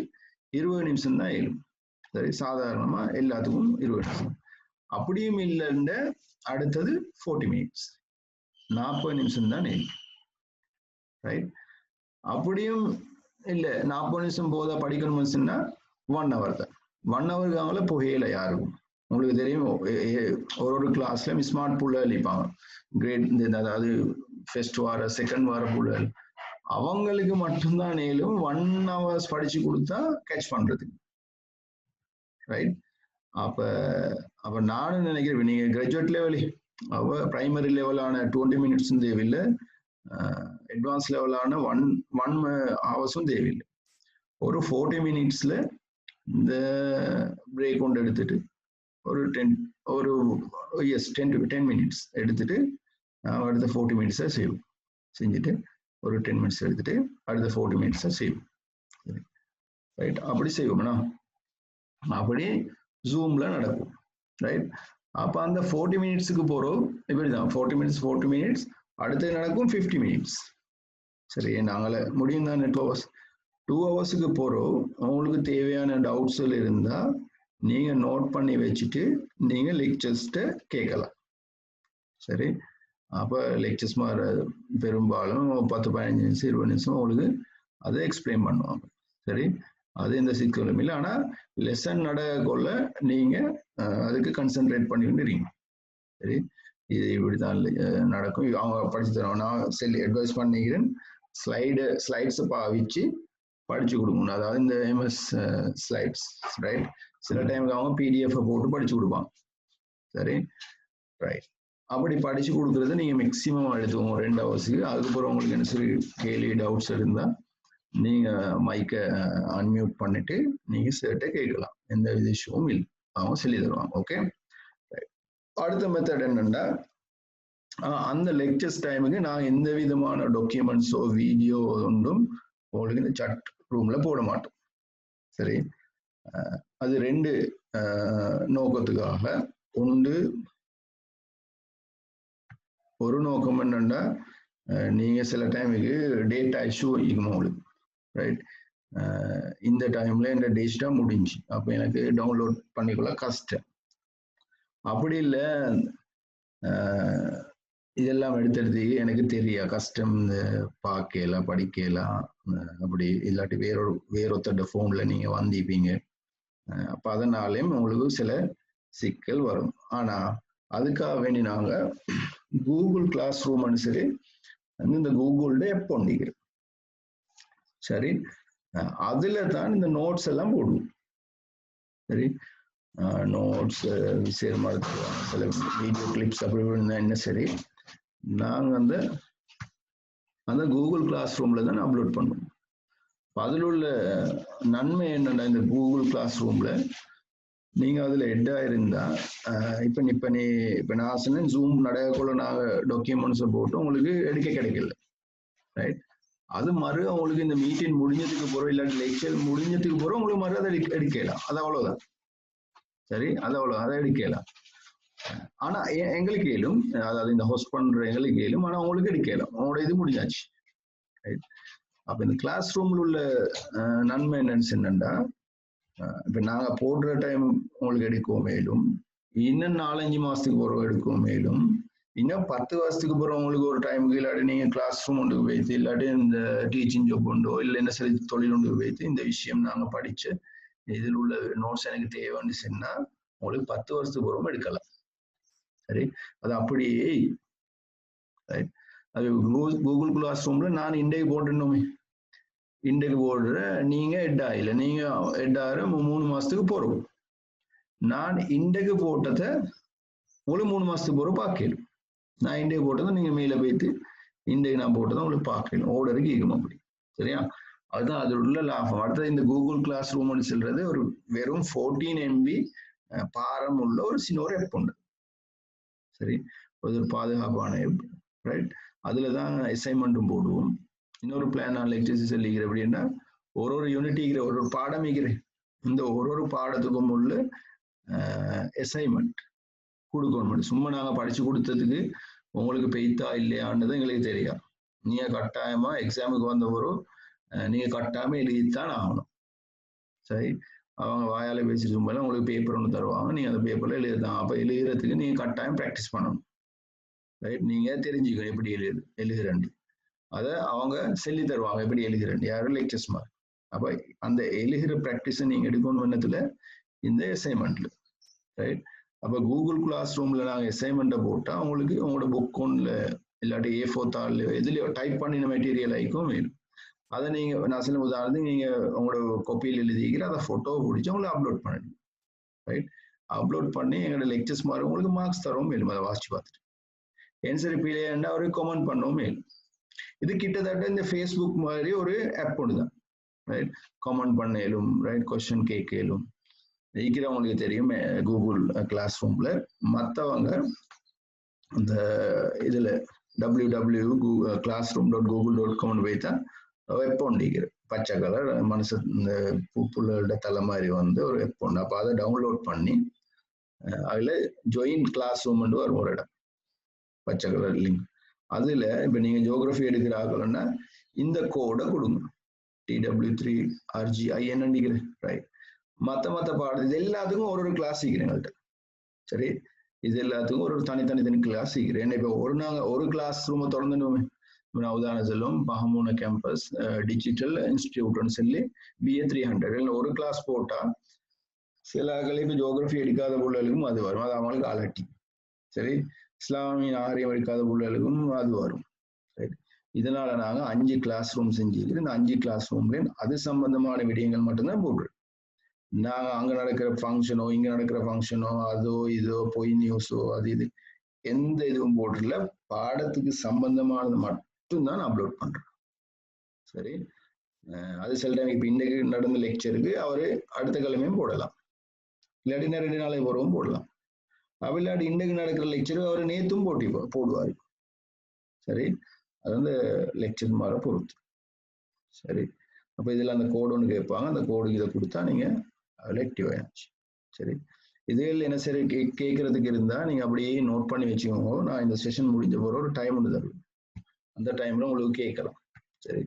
20 நிமிஷம் தான் ஏழும். சரி, சாதாரணமா எல்லாத்துக்கும் 20 நிமிஷம். அப்படியும் இல்லைன்ற அடுத்தது 40 minutes 40 நிமிஷம் தான் ஏழும். ரைட், அப்படியும் இல்லை 40 நிமிஷம் போதா படிக்கணும்னு சொன்னா 1 hour தான். 1 hour அவங்கள புகையில யாருக்கும். உங்களுக்கு தெரியும் ஒரு கிளாஸ்ல ஸ்மார்ட் புள்ள அளிப்பாங்க, கிரேட் அதாவது ஃபர்ஸ்ட் வார செகண்ட் வார புள்ள, அவங்களுக்கு மட்டும்தான் மேலும் 1 hours படிச்சு கொடுத்தா கேட்ச் பண்றதுக்கு. ரைட், அப்ப நானும் நினைக்கிறேன் நீங்க கிராஜுவேட் லெவலு பிரைமரி லெவலான 20 minutes தேவையில்லை, அட்வான்ஸ் லெவலான 1 hours தேவையில்லை. ஒரு 40 minutesல இந்த பிரேக் கொண்டு எடுத்துட்டு ஒரு 10 to 10 minutes எடுத்துட்டு அடுத்த 40 minutes செஞ்சுட்டு ஒரு 10 minutes எடுத்துட்டு அடுத்த 40 minutes செய்வோம். ரைட், அப்படி செய்வோம்னா அப்படி ஜூம்ல நடக்கும். ரைட், அப்ப அந்த 40 minutesக்கு போறோம். இப்படிதான் 40 minutes அடுத்து நடக்கும் 50 minutes. சரி, நாங்கள முடியும் தான் 2 hours போறோம். உங்களுக்கு தேவையான டவுட்ஸ் இருந்தா நீங்க நோட் பண்ணி வச்சுட்டு நீங்க லெக்சர்ஸ்ட கேட்கலாம். சரி, அப்ப லெக்சர்ஸ் பெரும்பாலும் 10-15 நிமிஷம் 20 நிமிஷம் உங்களுக்கு அதை எக்ஸ்பிளைன் பண்ணுவாங்க. சரி, அது எந்த சிக்கலும் இல்லை. ஆனா லெசன் நடக்கொள்ள நீங்க அதுக்கு கன்சென்ட்ரேட் பண்ணிட்டு இருக்கீங்க. சரி, இது இப்படிதான் நடக்கும். அவங்க படிச்சு தருவாங்க. நான் அட்வைஸ் பண்ணிக்கிறேன், ஸ்லைட்ஸை பாவிச்சு படிச்சு கொடுக்கணும். அதாவது இந்த MS ஸ்லைட்ஸ். ரைட், சில டைம்ல அவங்க PDF போட்டு படிச்சு கொடுப்பாங்க. சரி, ரைட், அப்படி படிச்சு கொடுக்கறது நீங்க மேக்சிமம் எடுத்துக்கோங்க 2 hours. அதுக்கப்புறம் உங்களுக்கு என்ன சரி கேள்வி டவுட்ஸ் இருந்தா நீங்க மைக்கை அன்மியூட் பண்ணிட்டு நீங்க சேர்ட்ட கேட்கலாம், எந்த வித இஷ்யூவும் இல்லை, அவங்க சொல்லி தருவாங்க. ஓகே, அடுத்த மெத்தட் என்னன்னா, அந்த லெக்சர்ஸ் டைமுக்கு நான் எந்த விதமான டாக்குமெண்ட்ஸோ வீடியோ ஒன்றும் உங்களுக்கு இந்த சாட் ரூம்ல போட மாட்டோம். சரி, அது 2 நோக்கத்துக்காக. ஒரு நோக்கம் என்னன்னா, நீங்க சில டைமுக்கு டேட்டா இஷ்யூ இருக்கும் உங்களுக்கு. ரைட், இந்த டைம்ல இந்த டேஸ்டா முடிஞ்சு, அப்ப எனக்கு டவுன்லோட் பண்ணிக்கொள்ள கஷ்டம். அப்படி இல்லை இதெல்லாம் எடுத்துறது எனக்கு தெரியா கஷ்டம், இந்த பார்க்கலாம் படிக்கலாம் அப்படி இல்லாட்டி வேறொருத்தட்ட போன்ல நீங்க வந்திப்பீங்க. அப்ப அதனாலேயும் உங்களுக்கு சில சிக்கல் வரும். ஆனா அதுக்காக வேண்டி நாங்க கூகுள் கிளாஸ் ரூம் சரி இந்த கூகுள்ட எப்போ ஒண்டிக்கிறோம் சரி, அதுல தான் இந்த நோட்ஸ் எல்லாம் போடுவோம். சரி, நோட்ஸ் சில வீடியோ கிளிப்ஸ் அப்படி இருந்தா என்ன சரி, நாங்க அந்த கூகுள் கிளாஸ் ரூம்ல தான் அப்லோட் பண்ணுவோம். அதில் உள்ள நன்மை என்னன்னா, இந்த கூகுள் கிளாஸ் ரூம்ல நீங்க அதுல ஹெட்டா இருந்தா இப்ப நான் சொன்னேன் ஜூம் நடக்கக்குள்ள நாங்க டாக்குமெண்ட்ஸை போட்டு உங்களுக்கு எடுக்க கிடைக்கல, ரைட்? அது மறு உங்களுக்கு இந்த மீட்டிங் முடிஞ்சதுக்கு போறோம் இல்லாட்டி லெக்சர் முடிஞ்சதுக்கு போறோம் உங்களுக்கு மறு அதை எடுக்கலாம். அது அவ்வளவுதான். சரி, அது அவ்வளவு அதை எடுக்கலாம். ஆனா எங்களுக்கு கேளும், அதாவது இந்த ஹோஸ்ட் பண்ற எங்களுக்கு கேளும், ஆனா உங்களுக்கு எடுக்கலாம். உங்களோட இது முடிஞ்சாச்சு, ரைட்? அப்ப இந்த கிளாஸ் ரூம்ல உள்ள நன்மை என்னன்னா, இப்ப நாங்க போடுற டைம் உங்களுக்கு எடுக்கவும் மேலும், இன்னும் 4-5 மாசத்துக்கு போறோம் எடுக்கவும் மேலும், இன்னும் 10 வருஷத்துக்கு போறோம் உங்களுக்கு ஒரு டைமுக்கு இல்லாட்டி நீங்க கிளாஸ் ரூம் ஒன்று வைத்து இல்லாட்டி இந்த டீச்சிங் ஜாப் உண்டோ இல்லை என்ன சில தொழில் ஒன்று வைத்து இந்த விஷயம் நாங்க படிச்சு இதில் உள்ள நோட்ஸ் எனக்கு தேவைன்னு சொன்னா உங்களுக்கு 10 வருஷத்துக்கு போறோம் எடுக்கலாம். சரி, அது அப்படியே அது கூகுள் கிளாஸ் ரூம்ல நான் இன்றைக்கு போட்டுனோமே, இன்றைக்கு போடுற நீங்க ஹெட் ஆகல, நீங்க ஹெட் ஆகிற 3 மாசத்துக்கு போறோம். நான் இன்றைக்கு போட்டதை உங்களுக்கு 3 மாசத்துக்கு போற பார்க்கலும். நான் இன்றைக்கு போட்டதை நீங்க மேல போயிட்டு இன்றைக்கு நான் போட்டதை உங்களுக்கு பார்க்கணும், ஓர்டருக்கு கேட்கும் அப்படி. சரியா, அதுதான் அது உள்ள லாபம். அடுத்தது இந்த கூகுள் கிளாஸ் ரூம் சொல்றது ஒரு வெறும் 14 MB பாரம் உள்ள ஒரு சின்ன ஒரு ஆப் உண்டு. சரி, ஒரு பாதுகாப்பான ஆப், ரைட்? அதுலதான் அசைன்மெண்ட்டும் போடுவோம். இன்னொரு பிளான் நான் லெக்சர்ஸ் சொல்லிக்கிறேன் அப்படின்னா, ஒரு யூனிட் ஒரு பாடம் இருக்கிறேன், இந்த ஒரு பாடத்துக்கும் உள்ள அசைன்மெண்ட் கொடுக்கணும். சும்மா நாங்க படிச்சு கொடுத்ததுக்கு உங்களுக்கு பெய்த்தா இல்லையான்றது எங்களுக்கு தெரியாது. நீங்க கட்டாயமா எக்ஸாமுக்கு வந்த ஒரு நீங்க கட்டாயமா எழுதித்தான் ஆகணும். சரி, அவங்க வாயால பேசிட்டு இருக்கும்போது உங்களுக்கு பேப்பர் ஒன்று தருவாங்க, நீங்க அந்த பேப்பர்ல எழுதுதான். அப்ப எழுதுறதுக்கு நீங்க கட்டாயம் ப்ராக்டிஸ் பண்ணணும், ரைட்? நீங்க தெரிஞ்சுக்கணும் எப்படி எழுதுறேன். அதை அவங்க சொல்லி தருவாங்க எப்படி எழுதுறேன், யாரும் லெக்சர்ஸ் மாதிரி. அப்ப அந்த எழுதுகிற ப்ராக்டிஸை நீங்க எடுக்கணும் என்னத்துல, இந்த அசைன்மெண்ட்ல, ரைட்? அப்ப கூகுள் கிளாஸ் ரூம்ல நாங்க அசைன்மெண்ட்டை போட்டா உங்களுக்கு உங்களோட புக் ஒன்ல இல்லாட்டி A4 தாள்ல எதுலயோ டைப் பண்ணின மெட்டீரியல் ஆயிக்கும் வேணும். அதை நீங்க நான் சில உதாரணத்துக்கு நீங்க உங்களோட காப்பியில் எழுதிக்கிற அதை போட்டோ பிடிச்சி உங்களுக்கு அப்லோட் பண்ணணும், ரைட்? அப்லோட் பண்ணி எங்களோட லெக்சர்ஸ் மாதிரி உங்களுக்கு மார்க்ஸ் தரவும் மேலும் அதை வாசிச்சு பார்த்துட்டு ஆன்சர் பிள்ளைன்னா அவருக்கு கமெண்ட் பண்ணவும் மேலும். இது கிட்டத்தட்ட இந்த ஃபேஸ்புக் மாதிரி ஒரு ஆப் ஒன்று தான், ரைட்? கமெண்ட் பண்ணலும், ரைட்? கொஸ்டின் கேட்கலும் இருக்கிறவங்களுக்கு தெரியும். கூகுள் கிளாஸ் ரூம்ல மற்றவங்க அந்த இதுல www.classroom.google.com வைத்தா வெப் ஒண்டிக்கிற பச்சை கலர் மனசு இந்த புள்ளோட தலை மாதிரி ஒரு வெப் ஒன்று. அப்போ அதை டவுன்லோட் பண்ணி அதுல ஜாயின் கிளாஸ் ரூம் வரும் ஒரு இடம், பச்சை கலர் லிங்க். அதுல இப்ப நீங்க ஜியோகிராஃபி எடுக்கிறாங்கன்னா இந்த கோடை கொடுங்க, TW3RGIN நினைக்கிறேன், ரைட்? மத்த பாடம் இது எல்லாத்துக்கும் ஒரு கிளாஸ் சீக்கிறேன். சரி, இது எல்லாத்துக்கும் ஒரு தனி கிளாஸ் சீக்கிறேன். இப்ப நாங்க ஒரு கிளாஸ் ரூமை திறந்துடுவோமே, உதாரணம் சொல்லும் பஹமூன கேம்பஸ் டிஜிட்டல் இன்ஸ்டிடியூட்னு சொல்லி BA 300 ஒரு கிளாஸ் போட்டா சில இப்ப ஜியோகிராஃபி எடுக்காத பிள்ளைகளுக்கும் அது வரும், அது அவங்களுக்கு அலட்டி. சரி, இஸ்லாமிய ஆரியம் எடுக்காத பிள்ளைகளுக்கும் அது வரும். சரி, இதனால நாங்க 5 கிளாஸ் ரூம் செஞ்சுக்கிறோம். இந்த 5 கிளாஸ் ரூம்ல அது சம்பந்தமான விடயங்கள் மட்டும்தான் போடுறோம். நாங்க அங்க நடக்கிற ஃபங்க்ஷனோ இங்க நடக்கிற ஃபங்க்ஷனோ அதோ இதோ பொய் நியூஸோ அது இது எந்த இதுவும் போட்டுல, பாடத்துக்கு சம்பந்தமானது மட்டும்தான் அப்லோட் பண்றோம். சரி, அது சில டைம் இப்ப இன்னைக்கு நடந்த லெக்சருக்கு அவரு அடுத்த கிழமையும் போடலாம், இல்லாட்டி 2 நாளைக்கு போறவும் போடலாம். இல்லாட்டி இன்னைக்கு நடக்கிற லெக்சருக்கு அவரு நேத்தும் போடுவாரு. சரி, அது வந்து லெக்சர் மாற பொறுத்து. சரி, அப்ப இதுல அந்த கோடு ஒன்று கேட்பாங்க, அந்த கோடு இதை கொடுத்தா நீங்க ஆக்டிவ் ஆயிடுச்சு. சரி, இதில் என்ன சரி கேட்கறதுக்கு இருந்தா நீங்க அப்படியே நோட் பண்ணி வச்சுக்கோங்க. நான் இந்த செஷன் முடிஞ்ச போற ஒரு டைம் ஒன்று தருவேன், அந்த டைம்ல உங்களுக்கு கேட்கலாம். சரி,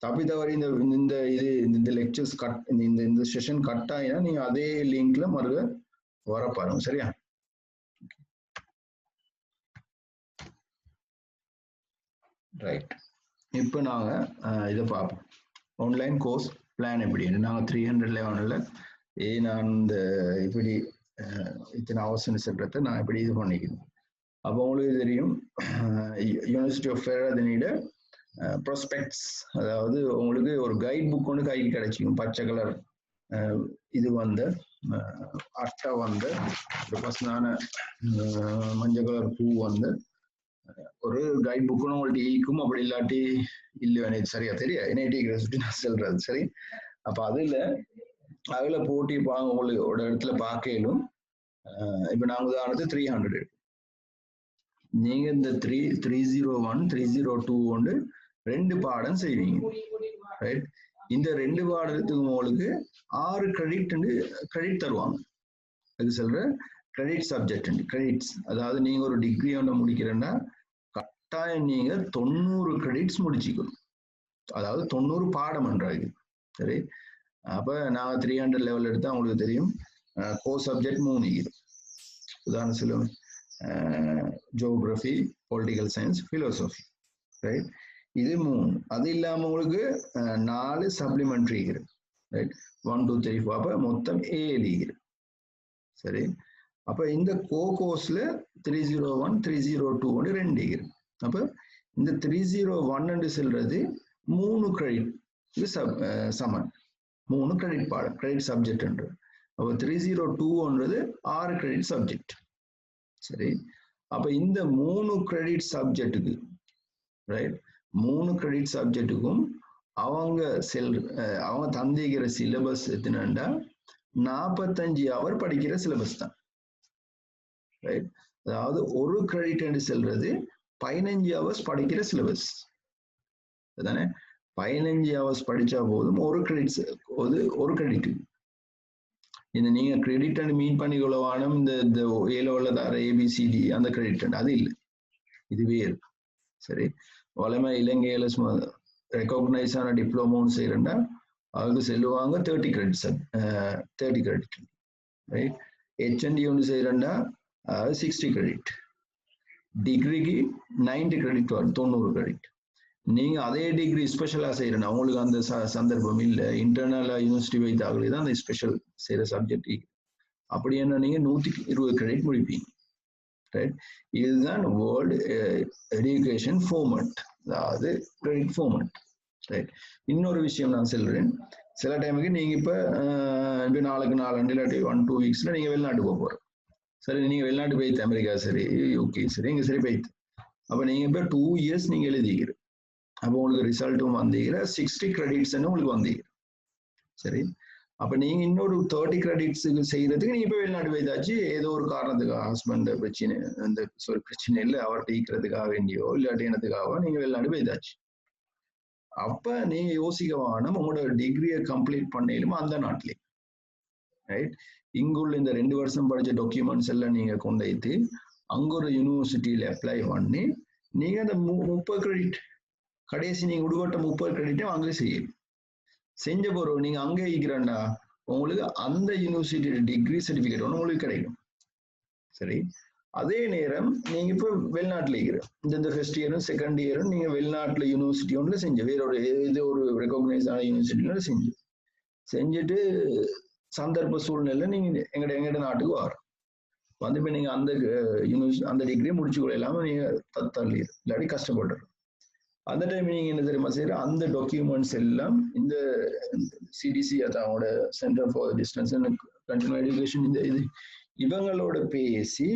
தப்பி தவறி இந்த லெக்சர்ஸ் கட் இந்த செஷன் கட் ஆகினா நீங்க அதே லிங்க்ல மறுக வர பாருங்க. சரியா? ரைட். இப்போ நாங்க இதை பார்ப்போம். ஆன்லைன் கோர்ஸ் பிளான் எப்படின்னு. நாங்கள் 311ல் நான் இந்த இப்படி இத்தனை அவர்ஸ்ன்னு சொல்றத நான் இப்படி இது பண்ணிக்கணும். அப்போ உங்களுக்கு தெரியும், யூனிவர்சிட்டி ஆஃப் ஃபெரதனிட ப்ராஸ்பெக்ட்ஸ், அதாவது உங்களுக்கு ஒரு கைட் புக் ஒன்று கைக்கு கிடைச்சிக்கும். பச்சை கலர் இது வந்து அட்டை வந்து ஒரு பசனான மஞ்சள் கலர் பூ வந்து ஒரு கைட் புக்குன்னு உங்கள்ட்ட ஈக்கும். அப்படி இல்லாட்டி இல்லை, எனக்கு சரியா தெரியா என்ன நான் சொல்றது. சரி, அப்ப அதுல போட்டி உங்களுக்கு ஒரு இடத்துல பார்க்கலும். இப்ப நான் உதாரணத்துக்கு 300 நீங்க இந்த 301 302 கொண்டு 2 பாடம் செய்வீங்க. ரைட்? இந்த 2 பாடத்துக்கு உங்களுக்கு 6 கிரெடிட் தருவாங்க. அது சொல்ற கிரெடிட் சப்ஜெக்ட் கிரெடிட்ஸ். அதாவது நீங்க ஒரு டிகிரி ஒன்று முடிக்கிறேன்னா கட்டாயம் நீங்க 90 கிரெடிட்ஸ் முடிச்சுக்கணும். அதாவது 90 பாடம் என்றாங்க. சரி, அப்ப நாங்க 300 லெவல் எடுத்தா உங்களுக்கு தெரியும், கோர் சப்ஜெக்ட் 3 இது. உதாரணம் சொல்லுங்க, geography, political science, philosophy. Right? இது 3. அது இல்லாம உங்களுக்கு 4 சப்ளிமெண்ட்ரி இருக்கு. ரைட்? 1 2 3 4. அப்ப மொத்தம் 7 இருக்கு. சரி, அப்ப இந்த கோர்ஸ்ல 301 302 ஒன்று 2 இருக்கு. அப்ப இந்த 301 சொல்றது 3 கிரெடிட் சமன். 3 கிரெடிட் பாடம், கிரெடிட் சப்ஜெக்ட். அப்ப 302ன்றது 6 கிரெடிட் சப்ஜெக்ட். சரி, அப்ப இந்த 3 கிரெடிட் சப்ஜெக்டுக்கு, ரைட், 3 கிரெடிட் சப்ஜெக்டுக்கும் அவங்க தந்திக்கிற சிலபஸ் எத்தனைண்டா 45 ஹவர் படிக்கிற சிலபஸ் தான். ரைட்? அதாவது ஒரு கிரெடிட் என்று சொல்றது 15 ஹவர்ஸ் படிக்கிற சிலபஸ். அதானே? 15 ஹவர்ஸ் படிச்சா போதும் ஒரு கிரெடிட். இந்த நீங்க கிரெடிட் மீன் பண்ணிக்கொள்ளவான இந்த ஏலோவில் தர ஏபிசிடி அந்த கிரெடிட் அது இல்லை, இது வேறு. சரி, வளமை இலங்கையில ரெகக்னைஸ் ஆன டிப்ளமோன்னு செய்யறேன்னா அதுக்கு செல்லுவாங்க 30 கிரெடிட். ரைட்? ஹெச்என்டி ஒன்று செய்யறேன்னா 60 கிரெடிட். டிகிரிக்கு 90 கிரெடிட் வரும், 90 கிரெடிட். நீங்க அதே டிகிரி ஸ்பெஷலா செய்யறேன்னா உங்களுக்கு அந்த சந்தர்ப்பம் இல்லை, இன்டர்னலா யூனிவர்சிட்டி வைத்தாகவே தான் அந்த ஸ்பெஷல் செய்யற சப்ஜெக்ட். அப்படி என்ன நீங்க 120 கிரெடிட் முடிப்பீங்க. ரைட்? இதுதான் வேர்ல்டு எஜுகேஷன் ஃபார்மட், அதாவது கிரெடிட் ஃபார்மட். ரைட்? இன்னொரு விஷயம் நான் சொல்றேன், சில டைமுக்கு நீங்க இப்ப நாளுக்கு 4 இல்லாட்டி 1-2 வீக்ஸ்ல நீங்க வெளிநாட்டு போக சரி, நீங்க வெளிநாட்டு போயிட்டு அமெரிக்கா சரி, யூகே சரி, இங்க சரி போயிட்டு, அப்ப நீங்க இப்ப 2 இயர்ஸ் நீங்க எழுதிக்கிற, அப்போ உங்களுக்கு ரிசல்ட்டும் வந்தீங்கிற 60 கிரெடிட்ஸ் உங்களுக்கு வந்தீங்க. சரி, அப்ப நீங்க இன்னொரு 30 கிரெடிட்ஸுக்கு செய்யறதுக்கு நீங்க இப்ப வெளிநாட்டு போய்தாச்சு, ஏதோ ஒரு காரணத்துக்காக, ஹஸ்பண்ட் பிரச்சனை, அந்த பிரச்சனை இல்லை அவர் டீக்கிறதுக்காக வேண்டியோ இல்லாட்டி என்னத்துக்காகவோ நீங்க வெளிநாட்டு போய்தாச்சு. அப்ப நீங்க யோசிக்க வேணும், உங்களோட டிகிரியை கம்ப்ளீட் பண்ணிடும் அந்த நாட்டிலே. ரைட்? இங்குள்ள இந்த 2 வருஷம் படிச்ச டாக்குமெண்ட்ஸ் எல்லாம் நீங்க கொண்டு வைத்து அங்க ஒரு யூனிவர்சிட்டியில அப்ளை பண்ணி நீங்க அந்த 30 கிரெடிட் கடைசி நீங்க உடுவட்ட 30 கிரெடிட்டும் அங்கே செய்யணும். செஞ்ச போறோம் நீங்க அங்கே இருக்கிறாண்டா உங்களுக்கு அந்த யூனிவர்சிட்டி டிகிரி சர்டிபிகேட் ஒன்று உங்களுக்கு கிடைக்கும். சரி, அதே நேரம் நீங்க இப்ப வெளிநாட்டுல இருக்கிற இந்த ஃபர்ஸ்ட் இயரும் செகண்ட் இயரும் நீங்க வெளிநாட்டுல யூனிவர்சிட்டி ஒன்றுல செஞ்சு வேற ஒரு ரெகக்னைஸ் ஆன யூனிவர்சிட்டியில செஞ்சுட்டு சந்தர்ப்ப சூழ்நிலை நீங்க எங்கட நாட்டுக்கு வரும். வந்து இப்ப நீங்க அந்த யூனிவர்சிட்டி அந்த டிகிரியை முடிச்சு கொள்ளாம நீங்க தள்ளி இல்லாட்டி கஷ்டப்படுறோம். அந்த டைம் நீங்க என்ன தெரியுமா செய்யற, அந்த டாக்குமெண்ட்ஸ் எல்லாம் இந்த சிடிசி அதோட centre for distance and continue education இது இவங்களோட பேசி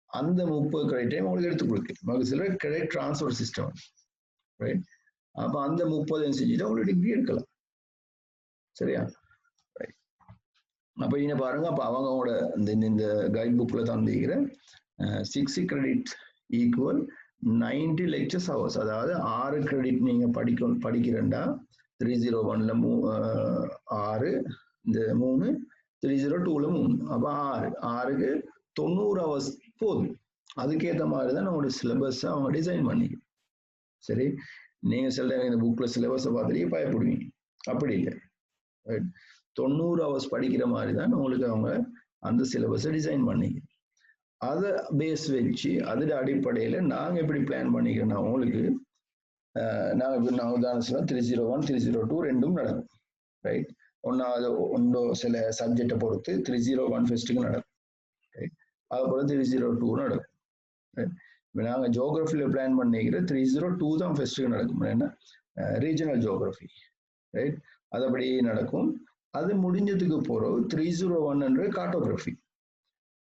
அந்த 30 கிரெடிட்டையும் உங்களுக்கு எடுத்து கொடுக்கு சில கிரெடிட் டிரான்ஸ்ஃபர் சிஸ்டம். ரைட்? அப்ப அந்த 30 செஞ்சுட்டு உங்களுக்கு டிகிரி எடுக்கலாம். சரியா? ரைட். அப்ப இங்க பாருங்க, அப்ப அவங்களோட இந்த கைட் புக்ல தந்திக்கிற 60 கிரெடிட் ஈக்குவல் 90 லெக்சர்ஸ் ஹவர்ஸ். அதாவது 6 கிரெடிட் நீங்க படிக்கிறேன்டா 301ல 6, இந்த 3, 302ல 3, அப்ப 6க்கு 90 ஹவர்ஸ் போதும். அதுக்கேற்ற மாதிரிதான் நம்மளோட சிலபஸ் அவங்க டிசைன் பண்ணிக்கும். சரி, நீங்க சில டைம் இந்த புக்ல சிலபஸை பார்த்துட்டு பயப்படுவீங்க. அப்படி இல்லை. 90 ஹவர்ஸ் படிக்கிற மாதிரி தான் உங்களுக்கு அவங்க அந்த சிலபஸை டிசைன் பண்ணிங்க. அதை பேஸ் வச்சு அதோட அடிப்படையில் நாங்கள் எப்படி பிளான் பண்ணிக்கிறோம்னா உங்களுக்கு நான் உதாரணம் 301 302 ரெண்டும் நடக்கும். ரைட், ஒன்றோ சில சப்ஜெக்டை பொறுத்து 301 ஃபெஸ்ட்டுக்கு நடக்கும். ரைட், அதுபோல் 302 நடக்கும். ரைட், இப்போ நாங்கள் ஜியோகிராஃபியில் பிளான் பண்ணிக்கிற 302 தான் ஃபெஸ்ட்டுக்கு நடக்கும். என்ன ரீஜனல் ஜியோகிராஃபி. ரைட், அதுபடி நடக்கும். அது முடிஞ்சதுக்கு போகிறோம் 301 கார்டோகிராஃபி.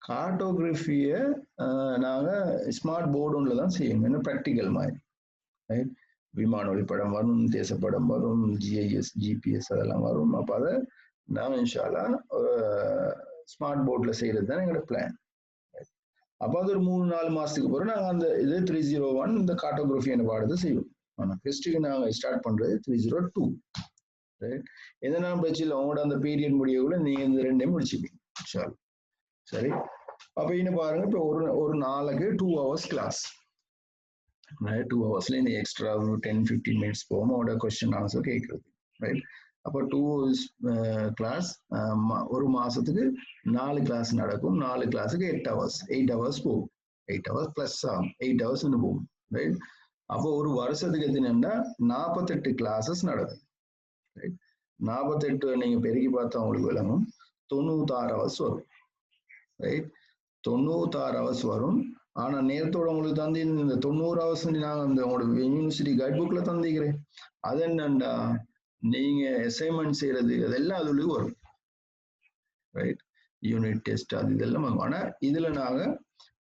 கார்டோகிராஃபியை நாங்கள் ஸ்மார்ட் போர்டு ஒன்றில் தான் செய்யணும். என்ன ப்ராக்டிக்கல் மாதிரி. ரைட், விமான ஒளிப்படம் வரும், தேசப்படம் வரும், GIS GPS அதெல்லாம் வரும். அப்போ அதை நாங்கள் இன்ஷால்லா ஸ்மார்ட் போர்டில் செய்கிறது தான் எங்களோட பிளான். அப்போ அது ஒரு 3-4 மாதத்துக்கு பிறகு நாங்கள் அந்த இது 301 இந்த கார்டோகிராஃபி என்ன பாடத்தை செய்வோம். ஆனால் ஃபெஸ்ட்டுக்கு நாங்கள் ஸ்டார்ட் பண்ணுறது 302. ரைட், எதனாலும் பிரச்சனை இல்லை. உங்களோட அந்த பீரியட் முடியக்குள்ள நீங்கள் இந்த ரெண்டையும் முடிச்சுப்பீங்க இன்ஷால்லா. சரி, அப்போ இன்னும் பாருங்க, இப்போ ஒரு நாளைக்கு 2 ஹவர்ஸ் கிளாஸ். 2 ஹவர்ஸ்ல இந்த எக்ஸ்ட்ரா 10-15 மினிட்ஸ் போகும் அவங்களோட கொஸ்டின் ஆன்சர் கேட்கறது. ரைட், அப்போ 2 கிளாஸ் ஒரு மாசத்துக்கு 4 கிளாஸ் நடக்கும். 4 கிளாஸுக்கு 8 ஹவர்ஸ் போகும். 8 ஹவர்ஸ் பிளஸ் ஆகும், 8 ஹவர்ஸ் போகும். ரைட், அப்போ ஒரு வருஷத்துக்கு எத்தனைன்னா 48 கிளாஸஸ் நடக்கும். ரைட், 48 நீங்க பெருக்கி பார்த்தா உங்களுக்கு விளங்கும் 96 ஹவர்ஸ் வரும். ரைட், 96 ஹவர்ஸ் வரும். ஆனா நேரத்தோட உங்களுக்கு தந்தி இந்த 90 ஹவர்ஸ் நாங்கள் அந்த உங்களோட யூனிவர்சிட்டி கைட் புக்ல தந்திக்கிறேன். அது என்னண்டா நீங்க அசைன்மெண்ட் செய்யறது அதெல்லாம் அதுலயும் வரும். ரைட், யூனிட் டெஸ்ட் அது இதெல்லாம் வரும். ஆனா இதுல நாங்க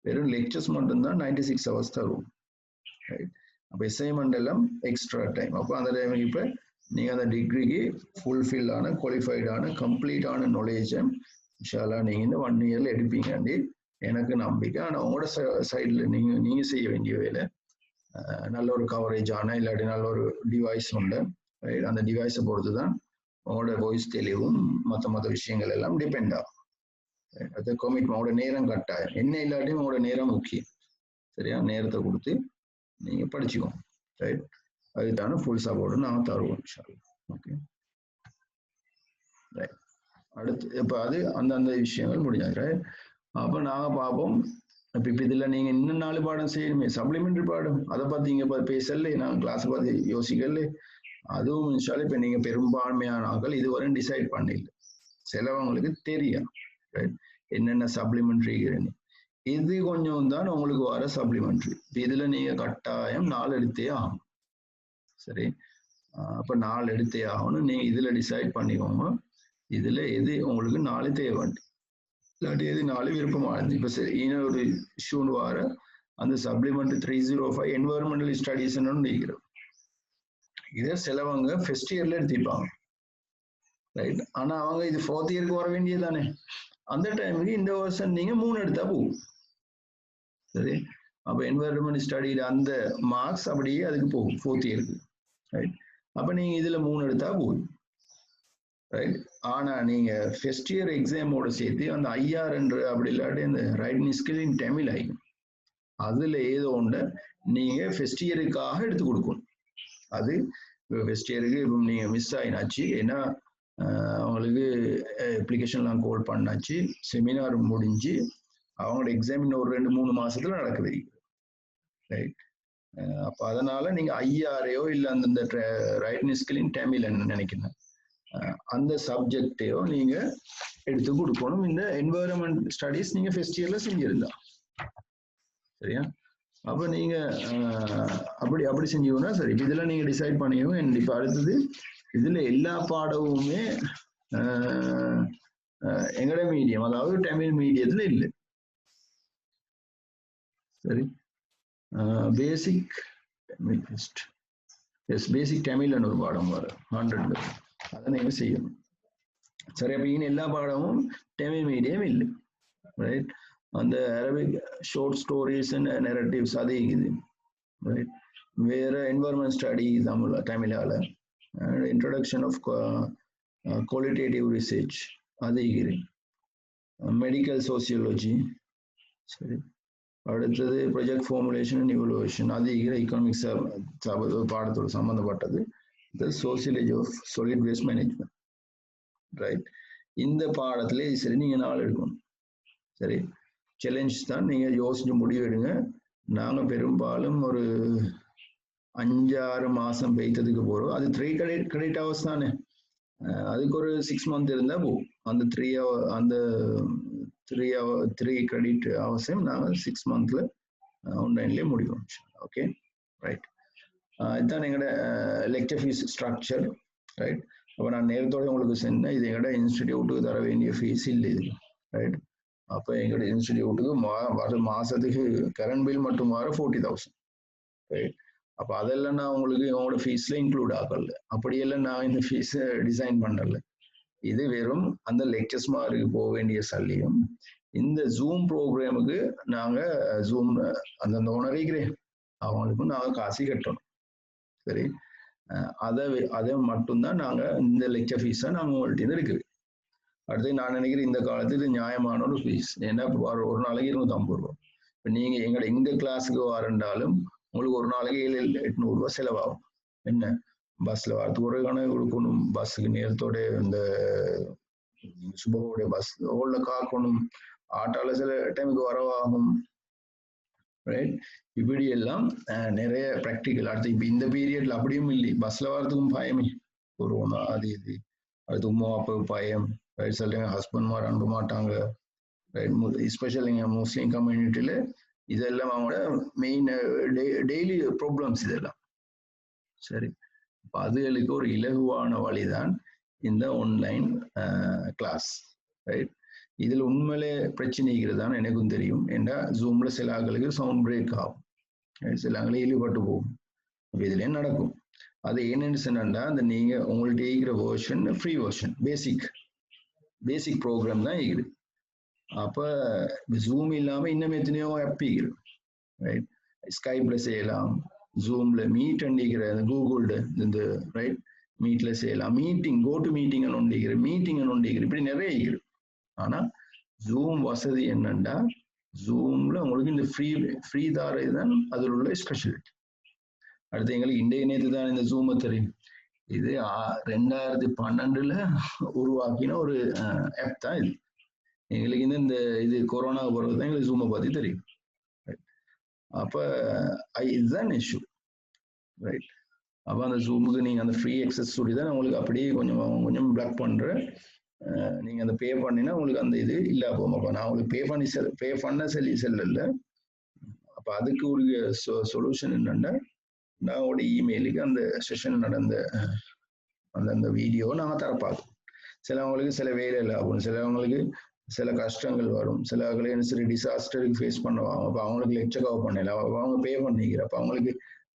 வெறும் லெக்சர்ஸ் மட்டும்தான் 96 ஹவர்ஸ் தருவோம். ரைட், அப்போ அசைன்மெண்ட் எல்லாம் எக்ஸ்ட்ரா டைம். அப்போ அந்த டைமுக்கு இப்போ நீங்க அந்த டிகிரிக்கு ஃபுல்ஃபில் ஆன குவாலிஃபைடான கம்ப்ளீட்டான நாலேஜை இன்ஷால்லா நீங்க இந்த 1 இயர்ல எடுப்பீங்க எனக்கு நம்பிக்கை. ஆனால் உங்களோட சைடில் நீங்க செய்ய வேண்டிய வேலை நல்ல ஒரு கவரேஜ் ஆன இல்லாட்டி நல்ல ஒரு டிவைஸ் உண்டு. அந்த டிவைஸை பொறுத்து தான் உங்களோட வாய்ஸ் தெளிவும் மற்ற விஷயங்கள் எல்லாம் டிபெண்ட் ஆகும். அது கமிட்மெண்ட், உங்களோட நேரம் கட்டாயம். என்ன இல்லாட்டியும் உங்களோட நேரம் முக்கியம். சரியா, நேரத்தை கொடுத்து நீங்க படிச்சுக்கோங்க. ரைட், அதுக்கான ஃபுல் சப்போர்ட் நாங்கள் தருவோம் இன்ஷால்லா. Okay, right. அடுத்து இப்போ அது அந்தந்த விஷயங்கள் முடிஞ்சாது. ரைட், அப்போ நாங்கள் பார்ப்போம். இப்போ இதில் நீங்கள் இன்னும் 4 பாடம் செய்யணுமே, சப்ளிமெண்ட்ரி பாடம், அதை பார்த்து இங்கே பேசல, நாங்கள் கிளாஸை பார்த்து யோசிக்கல. அதுவும் இன்ஷால்லா இப்போ நீங்கள் பெரும்பான்மையான ஆட்கள் இதுவரையும் டிசைட் பண்ணல. சிலவங்களுக்கு தெரியும் என்னென்ன சப்ளிமெண்ட்ரின்னு. இது கொஞ்சம் தான் உங்களுக்கு வர சப்ளிமெண்ட்ரி. இதில் நீங்கள் கட்டாயம் 4 எடுத்தே ஆகணும். சரி, அப்போ 4 எடுத்தே ஆகணும். நீங்கள் இதில் டிசைட் பண்ணிக்கோங்க, இதில் எது உங்களுக்கு 4 தேவை, இல்லாட்டி எது 4 விருப்பமானது. இப்போ சரி, இன்னொரு இஷ்யூன்னு வர அந்த சப்ளிமெண்ட் 305 என்வரன்மெண்டல் ஸ்டடீஸ் நிற்கிறோம். இதை சிலவங்க ஃபர்ஸ்ட் இயர்ல எடுத்திருப்பாங்க. ரைட், ஆனால் அவங்க இது 4th இயருக்கு வர வேண்டியதானே. அந்த டைமுக்கு இந்த வருஷம் நீங்கள் 3 எடுத்தா போகும். சரி, அப்போ என்வரன்மெண்ட் ஸ்டடியில் அந்த மார்க்ஸ் அப்படியே அதுக்கு போகும் 4th இயருக்கு. ரைட், அப்போ நீங்கள் இதில் 3 எடுத்தா போகும். ரைட், ஆனால் நீங்கள் ஃபர்ஸ்ட் இயர் எக்ஸாமோட சேர்த்து அந்த IR அப்படி இல்லாட்டி அந்த ரைட்டிங் ஸ்கில் இன் தமிழ் ஆகும். அதில் ஏதோ ஒன்று நீங்கள் ஃபர்ஸ்ட் இயருக்காக எடுத்து கொடுக்கணும். அது ஃபர்ஸ்ட் இயருக்கு இப்போ நீங்கள் மிஸ் ஆகினாச்சு, ஏன்னா அவங்களுக்கு அப்ளிகேஷன்லாம் கோல் பண்ணாச்சு, செமினார் முடிஞ்சு அவங்களோட எக்ஸாம் இன்னும் ஒரு 2-3 மாசத்துல நடக்குது. ரைட், அப்போ அதனால நீங்கள் IRயோ இல்லை அந்த ரைட்டிங் ஸ்கில் இன் தமிழ் நினைக்கிறேன் அந்த சப்ஜெக்டையோ நீங்க எடுத்து கொடுக்கணும். இந்த என்வரன்மெண்ட் ஸ்டடீஸ் நீங்க ஃபர்ஸ்ட் இயர்ல செஞ்சிருந்தா சரியா. அப்ப நீங்க அப்படி செஞ்சீங்கன்னா சரி. இதுல நீங்க டிசைட் பண்ணிக்கோங்க. இப்ப அடுத்தது இதுல எல்லா பாடமுமே எங்கட மீடியம், அதாவது தமிழ் மீடியத்துல இல்லை. சரி, பேசிக் தமிழ் டெஸ்ட், எஸ் பேசிக் தமிழ்னு ஒரு பாடம் வரும் 100, அதை நீங்க செய்யணும். சரி, அப்ப இனி எல்லா பாடமும் தமிழ் மீடியம் இல்லை. ரைட், அந்த Arabic short stories and narratives அது இருக்குது. ரைட், வேற என்வரன்மெண்ட் ஸ்டடி தமிழால இன்ட்ரோடக்ஷன் ஆஃப் குவாலிட்டேட்டிவ் ரிசர்ச் அது இருக்குது. Medical sociology. சரி, அடுத்தது ப்ரொஜெக்ட் ஃபார்முலேஷன் அண்ட் இவலுவேஷன், அது எக்கனாமிக்ஸ் பாடத்தோடு சம்மந்தப்பட்டது. இந்த sociology of solid waste management, right. இந்த பாடத்துல சரி நீங்க நாள் எடுக்கணும். சரி, சேலஞ்ச் தான், நீங்க யோசிச்சு முடிவு எடுங்க. நாங்க பெரும்பாலும் ஒரு 5-6 மாசம் பெய்ததுக்கு போறோம். அது 3 கிரெடிட் ஹவர்ஸ் தானே, அதுக்கு ஒரு 6 மந்த் இருந்தா போகும். அந்த 3 கிரெடிட் ஹவர்ஸையும் நாங்கள் 6 மந்த்ல ஆன்லைன்லேயே முடியும். Okay, right. இதுதான் எங்களோட லெக்சர் ஃபீஸ் ஸ்ட்ரக்சர், ரைட். அப்போ நான் நேரத்தோட உங்களுக்கு சொன்னேன், இது எங்களோட இன்ஸ்டிடியூட்டுக்கு தர வேண்டிய ஃபீஸ் இல்லை இது, ரைட். அப்போ எங்களோட இன்ஸ்டிடியூட்டுக்கு மாசத்துக்கு கரண்ட் பில் மட்டும் வர 40,000, ரைட். அப்போ அதெல்லாம் நான் உங்களுக்கு உங்களோட ஃபீஸ்ல இன்க்ளூட் ஆகல. அப்படியெல்லாம் நான் இந்த ஃபீஸை டிசைன் பண்ணல. இது வெறும் அந்த லெக்சர்ஸ் மாதிரி போக வேண்டிய சல்லியும், இந்த ஜூம் ப்ரோக்ராமுக்கு நாங்க ஜூம் அந்தந்த உணர்கிறேன் அவங்களுக்கும் நாங்க காசு கட்டணும். சரி, அதை மட்டும்தான் நாங்க இந்த லெக்சர் ஃபீஸா நாங்க உங்கள்கிட்ட இருக்குது. அடுத்து நான் நினைக்கிறேன் இந்த காலத்துல நியாயமான ஒரு ஃபீஸ். ஏன்னா ஒரு நாளைக்கு 250 ரூபா. இப்போ நீங்க எங்க கிளாஸுக்கு வரண்டாலும் உங்களுக்கு ஒரு நாளைக்கு 700-800 ரூபா செலவாகும். என்ன பஸ்ல வரத்துக்கு ஒரு கணக்கு கொடுக்கணும், பஸ்ஸுக்கு நேரத்தோட இந்த சுபகோடைய பஸ் உள்ள காக்கணும், ஆட்டால சில டைமுக்கு வரவாகும், ரைட். இப்படி எல்லாம் நிறைய ப்ராக்டிக்கல். அடுத்து இப்ப இந்த பீரியட்ல அப்படியும் இல்லை, பஸ்ல வரதுக்கும் பயமே, கொரோனா அது இது, அடுத்து உமா அப்பா பயம், ரைட். சில டைம் ஹஸ்பண்ட்மார் அனுப்ப மாட்டாங்க, ரைட். எஸ்பெஷல் இங்க முஸ்லீம் கம்யூனிட்டியில இதெல்லாம் அவங்களோட மெயின் டெய்லி ப்ராப்ளம்ஸ் இதெல்லாம். சரி, அதுகளுக்கு ஒரு இலகுவான வழிதான் இந்த ஆன்லைன் கிளாஸ், ரைட். இதுல உண்மையிலே பிரச்சனைகள் தான் எனக்கும் தெரியும். ஏன்னா ஜூம்ல சில ஆட்களுக்கு சவுண்ட் பிரேக் ஆகும், சில ஆட்களுக்கு ஈடுபட்டு போகும். இதுல நடக்கும். அது என்னன்னு சொன்னா, அந்த நீங்க உங்கள்ட்ட இருக்கிற வேர்ஷன் ஃப்ரீ வேர்ஷன், பேசிக் ப்ரோக்ராம் தான் இருக்குது. அப்ப ஜூம் இல்லாம இன்னும் எத்தனையோ ஆப் இருக்குது, ரைட். ஸ்கைப்ல செய்யலாம், ஜூம்ல மீட் அண்டிக்கிற கூகுள்ல இந்த ரைட் மீட்ல செய்யலாம், மீட்டிங் கோட்டு மீட்டிங் ஒன்றிக்கிற மீட்டிங் ஒன்றிக்கிற, இப்படி நிறைய இருக்குது. ஆனா ஜூம் வசதி என்னன்னா, ஜூம்ல உங்களுக்கு இந்த ஃப்ரீ தாரை தான் அதில் உள்ள ஸ்பெஷாலிட்டி. அடுத்து எங்களுக்கு இன்றைய நேற்று தான் இந்த ஜூமை தெரியும். இது 2012 உருவாக்கின ஒரு ஆப் தான் இது. எங்களுக்கு இந்த இது கொரோனா போறது தான் எங்களுக்கு ஜூமை பத்தி தெரியும். அப்ப இதுதான் இஷ்யூ, ரைட். அப்ப அந்த ஜூமுக்கு நீங்க அந்த ஃப்ரீ எக்ஸஸ் சொல்லி தான் உங்களுக்கு அப்படியே கொஞ்சம் பிளாக் பண்ற, நீங்க அந்த பே பண்ணினா உங்களுக்கு அந்த இது இல்ல போகும். அப்ப நான் உங்களுக்கு பே பண்ண செல்லல. அப்ப அதுக்கு ஒரு சொல்யூஷன் என்னன்னா, நான் உங்களோட இமெயிலுக்கு அந்த செஷன் நடந்த அந்த வீடியோவை நாங்கள் தரப்பாக்கும். சிலவங்களுக்கு சில வேலைகள் ஆகும், சிலவங்களுக்கு சில கஷ்டங்கள் வரும், சிலவங்களுக்கு சில டிசாஸ்டருக்கு ஃபேஸ் பண்ணுவாங்க. அப்போ அவங்களுக்கு லெக்சர் கவர் பண்ணல, அவங்க பே பண்ணிக்கிறப்ப அவங்களுக்கு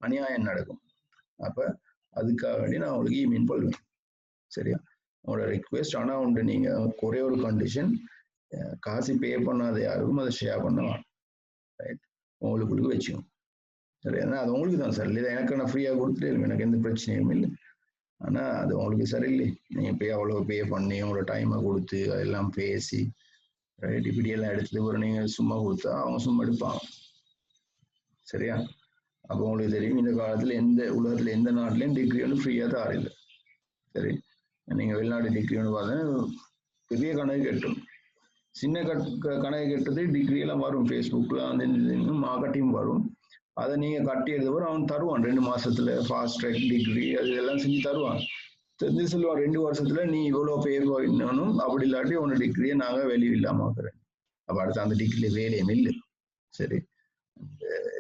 அநியாயம் நடக்கும். அப்ப அதுக்காக வேண்டி நான் அவங்களுக்கு இமெயில் பண்ணுவேன். சரியா, உங்களோட ரிக்வெஸ்ட். ஆனா உண்டு, நீங்க ஒரே ஒரு கண்டிஷன், காசு பே பண்ணாத யாருக்கும் அதை ஷேர் பண்ணுவாங்க, ரைட். உங்களுக்கு வச்சுக்கணும். சரி, ஏன்னா அது உங்களுக்கு தான் சார், இல்லை எனக்கு நான் ஃப்ரீயாக கொடுத்துட்டே இருக்கும், எனக்கு எந்த பிரச்சனையும் இல்லை. ஆனா அது உங்களுக்கு சரியில்லை, நீங்க போய் அவ்வளவு பே பண்ணி உங்களோட டைமை கொடுத்து அதெல்லாம் பேசி, ரைட், இப்படி எல்லாம் எடுத்துட்டு ஒரு நீங்க சும்மா கொடுத்தா அவங்க சும்மா எடுப்பாங்க. சரியா, அப்போ உங்களுக்கு தெரியும் இந்த காலத்துல உலகத்துல எந்த நாட்டிலையும் டிகிரி வந்து ஃப்ரீயா தான் இல்லை. சரி, நீங்க வெளிநாட்டு டிகிரி ஒன்று பார்த்தா பெரிய கணக்கு கட்டும், சின்ன கணக்கு கட்டுறது டிகிரி எல்லாம் வரும், ஃபேஸ்புக்ல அந்த மார்க்கெட்டிங் வரும். அதை நீங்க கட்டி எடுத்தவரை அவன் தருவான் 2 மாசத்துல ஃபாஸ்ட் ட்ராக் டிகிரி அது எல்லாம் செஞ்சு தருவான். தெரிஞ்சு சொல்லுவான் 2 வருஷத்துல நீ இவ்வளவு பேர் இன்னும், அப்படி இல்லாட்டி உன்னோட டிகிரியை நாங்க வெளியே இல்லாம ஆக்குறேன். அப்ப அடுத்த அந்த டிகிரியில வேலையும் இல்லை. சரி,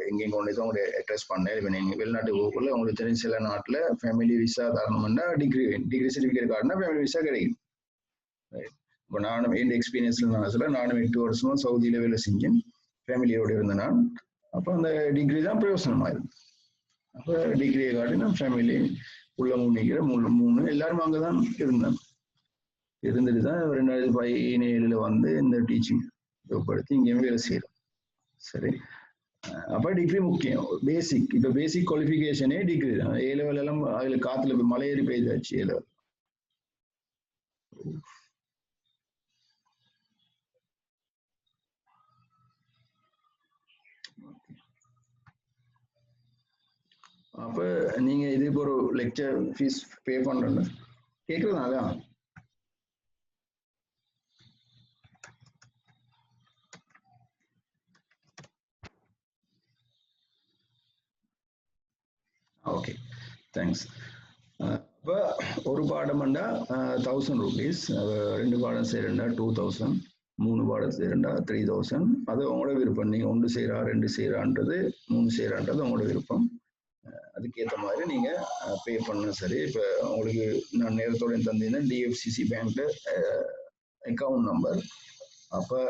எங்கெங்க கொண்டு தான் உங்களை அட்ரஸ் பண்ணேன். இப்போ நீங்க வெளிநாட்டு போகக்குள்ள உங்களுக்கு தெரிஞ்ச சில நாட்டுல ஃபேமிலி விசா தரணும்னா டிகிரி சர்டிஃபிகேட் கார்டுனா ஃபேமிலி விசா கிடைக்கும். இப்போ நானும் எந்த எக்ஸ்பீரியன்ஸ்ல நான் சொல்ல, நானும் 8 வருஷமா சவுதியில வேலை செஞ்சேன், ஃபேமிலியோட இருந்தேன் நான். அப்போ அந்த டிகிரி தான் பிரயோசனமா இருக்கு. அப்போ டிகிரியை காட்டி நான் ஃபேமிலி உள்ள முன்னிக்கிற 3 எல்லாரும் அங்கதான் இருந்துட்டு தான் 2017 வந்து இந்த டீச்சிங் படுத்தி இங்கேயும் வேலை செய்யறோம். சரி, அப்ப டிகிரி முக்கியம், பேசிக். இப்ப பேசிக் குவாலிஃபிகேஷனே டிகிரி தான். A level எல்லாம் அதுல காத்துல மலையேறி பெய்தாச்சு A level. அப்போ நீங்கள் இதுக்கு ஒரு லெக்சர் ஃபீஸ் பே பண்ணுறது கேட்குறதுனால ஓகே தேங்க்ஸ். இப்போ ஒரு பாடம்ண்டா 1000 rupees, 2 பாடம் செய்யறா 2000, 3 பாடம் செய்யறா 3000. அது உங்களோட விருப்பம். நீங்கள் 1 செய்கிறா 2 செய்கிறான்றது 3 செய்கிறான்றது உங்களோட விருப்பம். அதுக்கேற்ற மாதிரி நீங்கள் பே பண்ணணும். சரி, இப்போ உங்களுக்கு நான் நேரத்தோட தந்தீங்கன்னா டிஎஃப்சிசி பேங்க்ல அக்கௌண்ட் நம்பர். அப்போ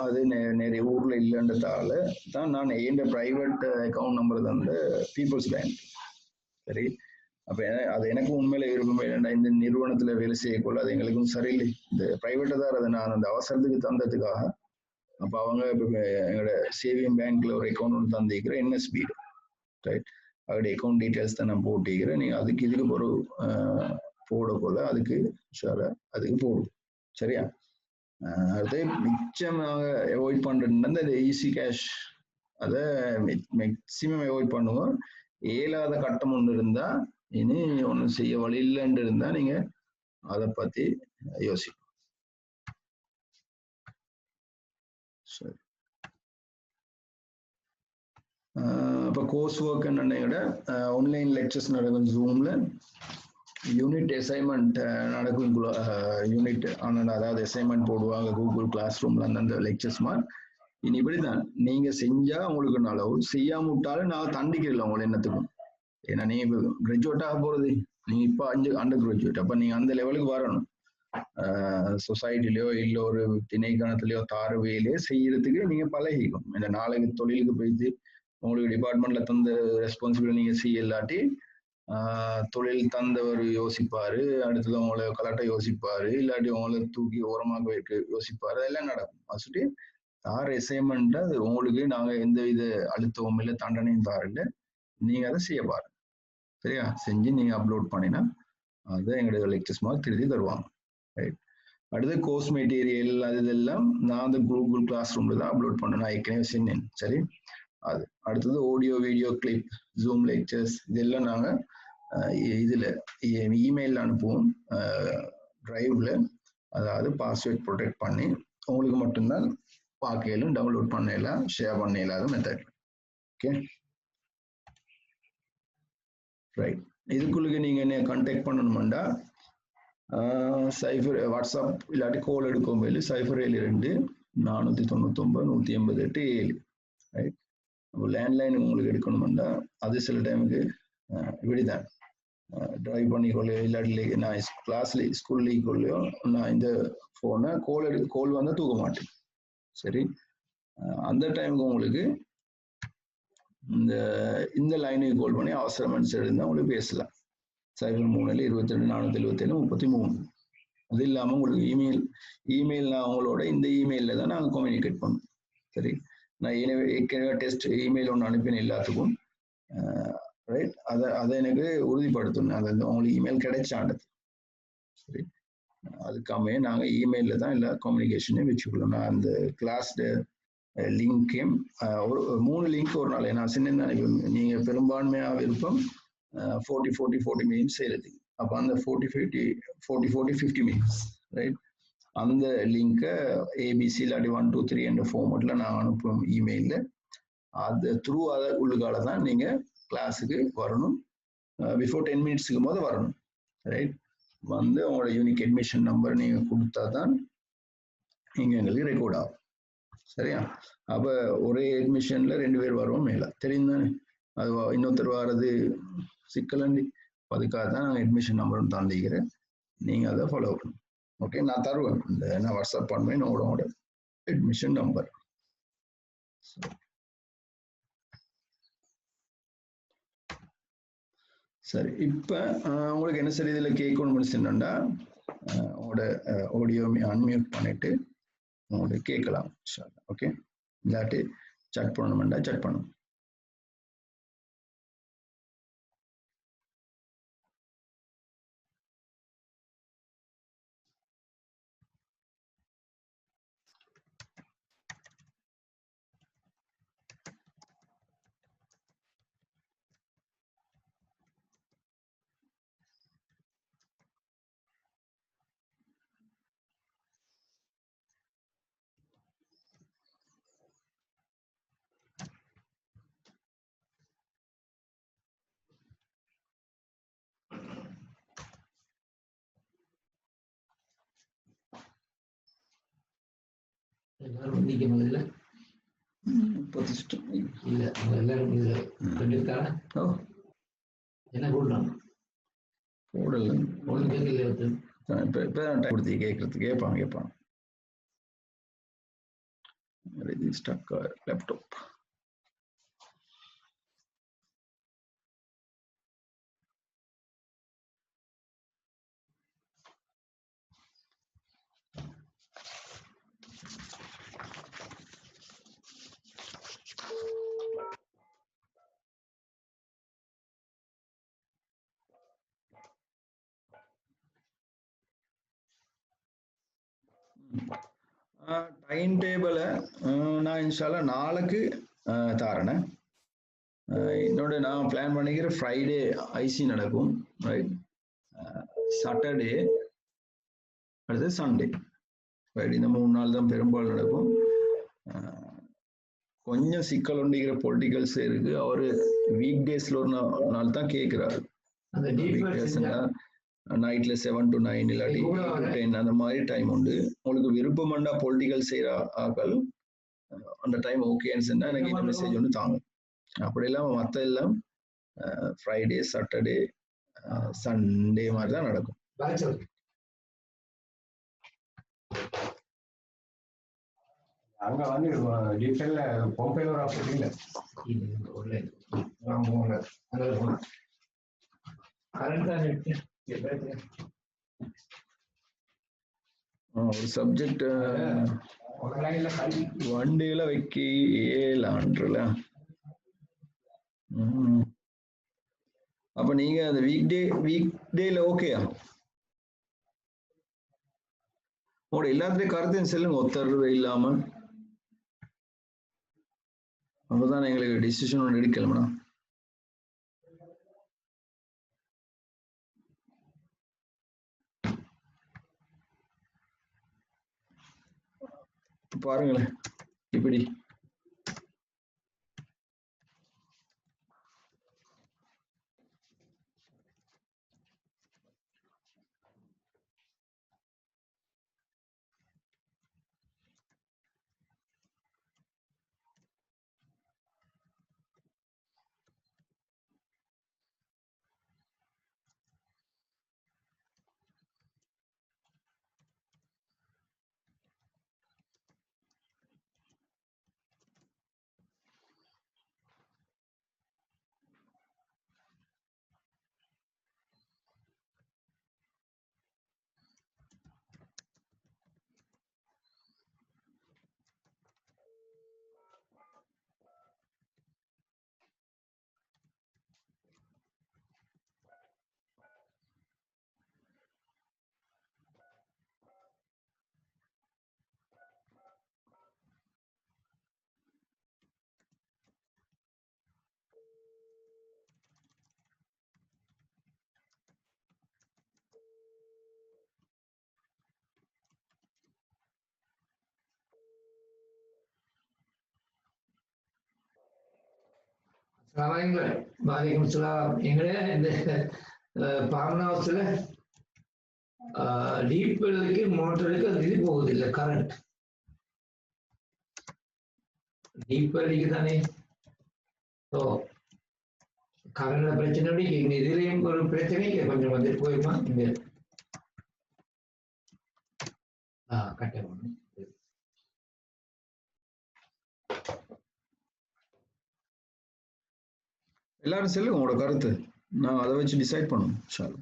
அது நிறைய ஊரில் இல்லைன்றதால தான் நான் எந்த ப்ரைவேட் அக்கௌண்ட் நம்பர் தந்து பீப்புள்ஸ் பேங்க். சரி, அப்போ அது எனக்கு உண்மையில விருப்பம் இல்லைன்னா இந்த நிறுவனத்தில் வேலை செய்யக்குள்ள அது எங்களுக்கும் சரியில்லை. இந்த ப்ரைவேட்டை தான் அதை நான் அந்த அவசரத்துக்கு தந்ததுக்காக. அப்போ அவங்க இப்போ எங்களோட சேவிங் பேங்க்ல ஒரு அக்கௌண்ட் ஒன்று தந்திக்கிறேன், என்எஸ்பி. ரைட், அதோடைய அக்கௌண்ட் டீட்டெயில்ஸ் தான் நான் போட்டிக்கிறேன். நீங்கள் அதுக்கு இதுக்கு ஒரு போடக்குள்ள அதுக்கு அதுக்கு போடும். சரியா? அடுத்து மிச்சம் நாங்கள் அவாய்ட் பண்ணுறதுன்னா இந்த ஈஸி கேஷ் அதை மேக்சிமம் அவாய்ட் பண்ணுவோம். இயலாத கட்டம் ஒன்று இருந்தால் இனி ஒன்றும் செய்ய வழி இல்லைன்னு இருந்தால் நீங்கள் அதை பற்றி யோசிக்கணும். சரி, இப்போ கோர்ஸ் ஒர்க் என்னோட ஆன்லைன் லெக்சர்ஸ் நடக்கும் ஜூமில். யூனிட் அசைன்மெண்ட் நடக்கும். யூனிட் அதாவது அசைன்மெண்ட் போடுவாங்க கூகுள் கிளாஸ் ரூம்ல அந்த லெக்சர்ஸ் மாதிரி. இனி இப்படிதான் நீங்க செஞ்சா உங்களுக்கு நல்லவு, செய்யாம விட்டாலும் நான் தண்டிக்கல உங்களை என்னத்துக்கும். ஏன்னா நீங்க இப்போ கிராஜுவேட் ஆக போறது, நீங்க இப்போ அண்டர் கிராஜுவேட். அப்ப நீங்க அந்த லெவலுக்கு வரணும். சொசைட்டிலயோ இல்லை ஒரு திணைக்கணத்திலயோ தாரவையிலேயோ செய்யறதுக்கு நீங்க பழகிக்கும். இந்த நாளைக்கு தொழிலுக்கு போயிட்டு உங்களுக்கு டிபார்ட்மெண்ட்ல தந்த ரெஸ்பான்சிபிலிட்டி நீங்க செய்யலாட்டி தொழில் தந்தவர் யோசிப்பாரு, அடுத்தது உங்களை கலெக்டர் யோசிப்பாரு, இல்லாட்டி உங்களை தூக்கி ஓரமாக வைக்க யோசிப்பாரு. அதெல்லாம் நடக்கும். ஃபர்ஸ்ட் தார் அசைன்மெண்ட் அது உங்களுக்கு நாங்க எந்த வித அழுத்தமும் இல்லை, தண்டனையும் தாரில்ல. நீங்க அதை செய்ய பாருங்க. சரியா? செஞ்சு நீங்க அப்லோட் பண்ணினா அதை எங்களுடைய லெக்சர்ஸ் மாதிரி திருத்தி தருவாங்க. ரைட், அடுத்து கோர்ஸ் மெட்டீரியல் அது இதெல்லாம் நான் அந்த கூகுள் கிளாஸ் ரூம்ல தான் அப்லோட் பண்ணேன். நான் ஏற்கனவே சொன்னேன். சரி, அது அடுத்தது audio video clip, Zoom lectures இதெல்லாம் நாங்கள் இதில் இமெயில் அனுப்புவோம். டிரைவ்ல, அதாவது பாஸ்வேர்ட் ப்ரொடெக்ட் பண்ணி உங்களுக்கு மட்டும்தான் பார்க்கலும் டவுன்லோட் பண்ணலாம், ஷேர் பண்ணலாத மெத்தட். Okay, right. இதுக்குள்ளுக்கு நீங்க என்ன கான்டாக்ட் பண்ணணும்டா சைஃபர் வாட்ஸ்அப் இல்லாட்டி கோல் எடுக்கும் போது 072 499 188 7. ரைட், லேண்ட்லைன் உங்களுக்கு எடுக்கணும்டா அது சில டைமுக்கு இப்படிதான் டிரைவ் பண்ணிக்கொள்ளையோ இல்லாட்டி நான் கிளாஸ்ல ஸ்கூல் லீக்கொள்ளையோ நான் இந்த ஃபோனை கோல் வந்து தூக்க மாட்டேன். சரி, அந்த டைமுக்கு உங்களுக்கு இந்த லைனுக்கு கால் பண்ணி அவசரம் இருந்தால் உங்களுக்கு பேசலாம். 03 22 477 33. அது இல்லாமல் உங்களுக்கு இமெயில் நான் உங்களோட இந்த இமெயிலில் தான் நாங்கள் கம்யூனிகேட் பண்ணோம். சரி, நான் ஏற்கனவே டெஸ்ட் இமெயில் ஒன்று அனுப்பினேன் எல்லாத்துக்கும். ரைட், அதை எனக்கு உறுதிப்படுத்தணும். அது உங்களுக்கு இமெயில் கிடைச்சாண்டது. சரி, அதுக்காகவே நாங்கள் இமெயிலில் தான் எல்லா கம்யூனிகேஷனையும் வச்சுக்கொள்ளணும். நான் அந்த கிளாஸ் லிங்கையும் ஒரு 3 லிங்க் ஒரு நாள் நான் சின்ன நீங்க பெரும்பான்மையாக விருப்பம் 40 மினிட்ஸ் செய்யறது. அப்ப அந்த 40 மினிட்ஸ் ரைட், அந்த லிங்கை ஏபிசி இல்லாட்டி 1 2 3 என்ற ஃபார்மேட்ல நான் அனுப்பும் இமெயில. அது த்ரூ அதை உள்ளுக்கால தான் நீங்க கிளாஸுக்கு வரணும். பிஃபோர் 10 மினிட்ஸுக்கு போது வரணும். ரைட், வந்து உங்களோட யூனிக் அட்மிஷன் நம்பர் நீங்க கொடுத்தா தான் நீங்க எங்களுக்கு ரெக்கார்ட் ஆகும். சரியா? அப்ப ஒரே அட்மிஷன்ல 2 பேர் வருவோம் மேல, தெரியும் தானே? அது இன்னொருத்தர் வர்றது சிக்கலண்டி. அதுக்காக தான் நான் அட்மிஷன் நம்பரும் தந்திக்கிறேன். நீங்க அதை ஃபாலோ பண்ணணும். ஓகே, நான் தருவேன். நான் வாட்ஸ்அப் பண்ணுவேன் உங்களோட அட்மிஷன் நம்பர். சரி, இப்ப உங்களுக்கு என்ன சரி இதுல கேட்கணும்னு சொன்னா உங்களோட ஆடியோ அன்மியூட் பண்ணிட்டு உங்களோட கேட்கலாம். ஓகே, இல்லாட்டி சட் பண்ணணும்டா சட் பண்ணும். எல்லாரும் வந்திக்கும் இல்லை இல்லை அவங்க எல்லாரும் இது கண்டிப்பான என்ன கூடுறாங்க கூடல ஒன்றும் கேட்கல இப்போ டைம் கொடுத்து கேட்கறதுக்கு கேட்பாங்க ஸ்டக் லேப்டாப் டைம் டேபிளை நான் இன்ஷால்லா நாளைக்கு தாரேன். என்னோட நான் பிளான் பண்ணிக்கிற ஃப்ரைடே ஐசி நடக்கும், ரைட்? சாட்டர்டே அடுத்து சண்டே, ரைட்? இந்த 3 நாள் தான் பெரும்பாலும் நடக்கும். கொஞ்சம் சிக்கல் ஒண்டிக்கிற பொலிட்டிக்கல்ஸ் இருக்கு. அவரு வீக் டேஸ்ல ஒரு நாள் தான் கேட்கிறாரு. நைட்ல 7 to 9 இல்லாட்டி 8 to 10 அந்த மாதிரி டைம் உண்டு. உங்களுக்கு விருப்பம்ண்டா பொலிட்டிக்கல் செய்யற ஆக்கள் அந்த டைம் ஓகேன்னு சொன்னா எனக்கு இந்த மெசேஜ் ஒன்று தாங்க. அப்படி இல்லாம மற்ற எல்லாம் ஃப்ரைடே, சாட்டர்டே, சண்டே மாதிரி தான் நடக்கும். அங்க வந்து டீட்டெயில்ல பொம்பையில ஆப்ஷன் இல்லை. ஒரு சப்ஜெக்ட் வண்டியில வைக்க ஏலான்றல. அப்ப நீங்க அந்த வீக் டேல ஓகேயா? உங்களோட எல்லாத்துலயும் கருத்தையும் செல்லுங்க, ஒத்தரவு இல்லாம. அப்பதான் எங்களுக்கு டிசிஷன் ஒன்று எடுக்கலாம்னா. பாருங்களேன் இப்படி எங்களே இந்த ஃபார்ம் ஹவுஸ்ல டீப் வெல்லுக்கு மோட்டருக்கு அது இது போகுது இல்லை, கரண்ட் டீப் வெல்லுக்கு தானே. ஸோ கரண்ட்ல பிரச்சனை இதுலயும் ஒரு பிரச்சனை கொஞ்சம் வந்து போயிருமா இங்க கட்டணும். எல்லாரும் செல்லுங்க உங்களோட கருத்து, நான் அதை வச்சு டிசைட் பண்ணணும். சார்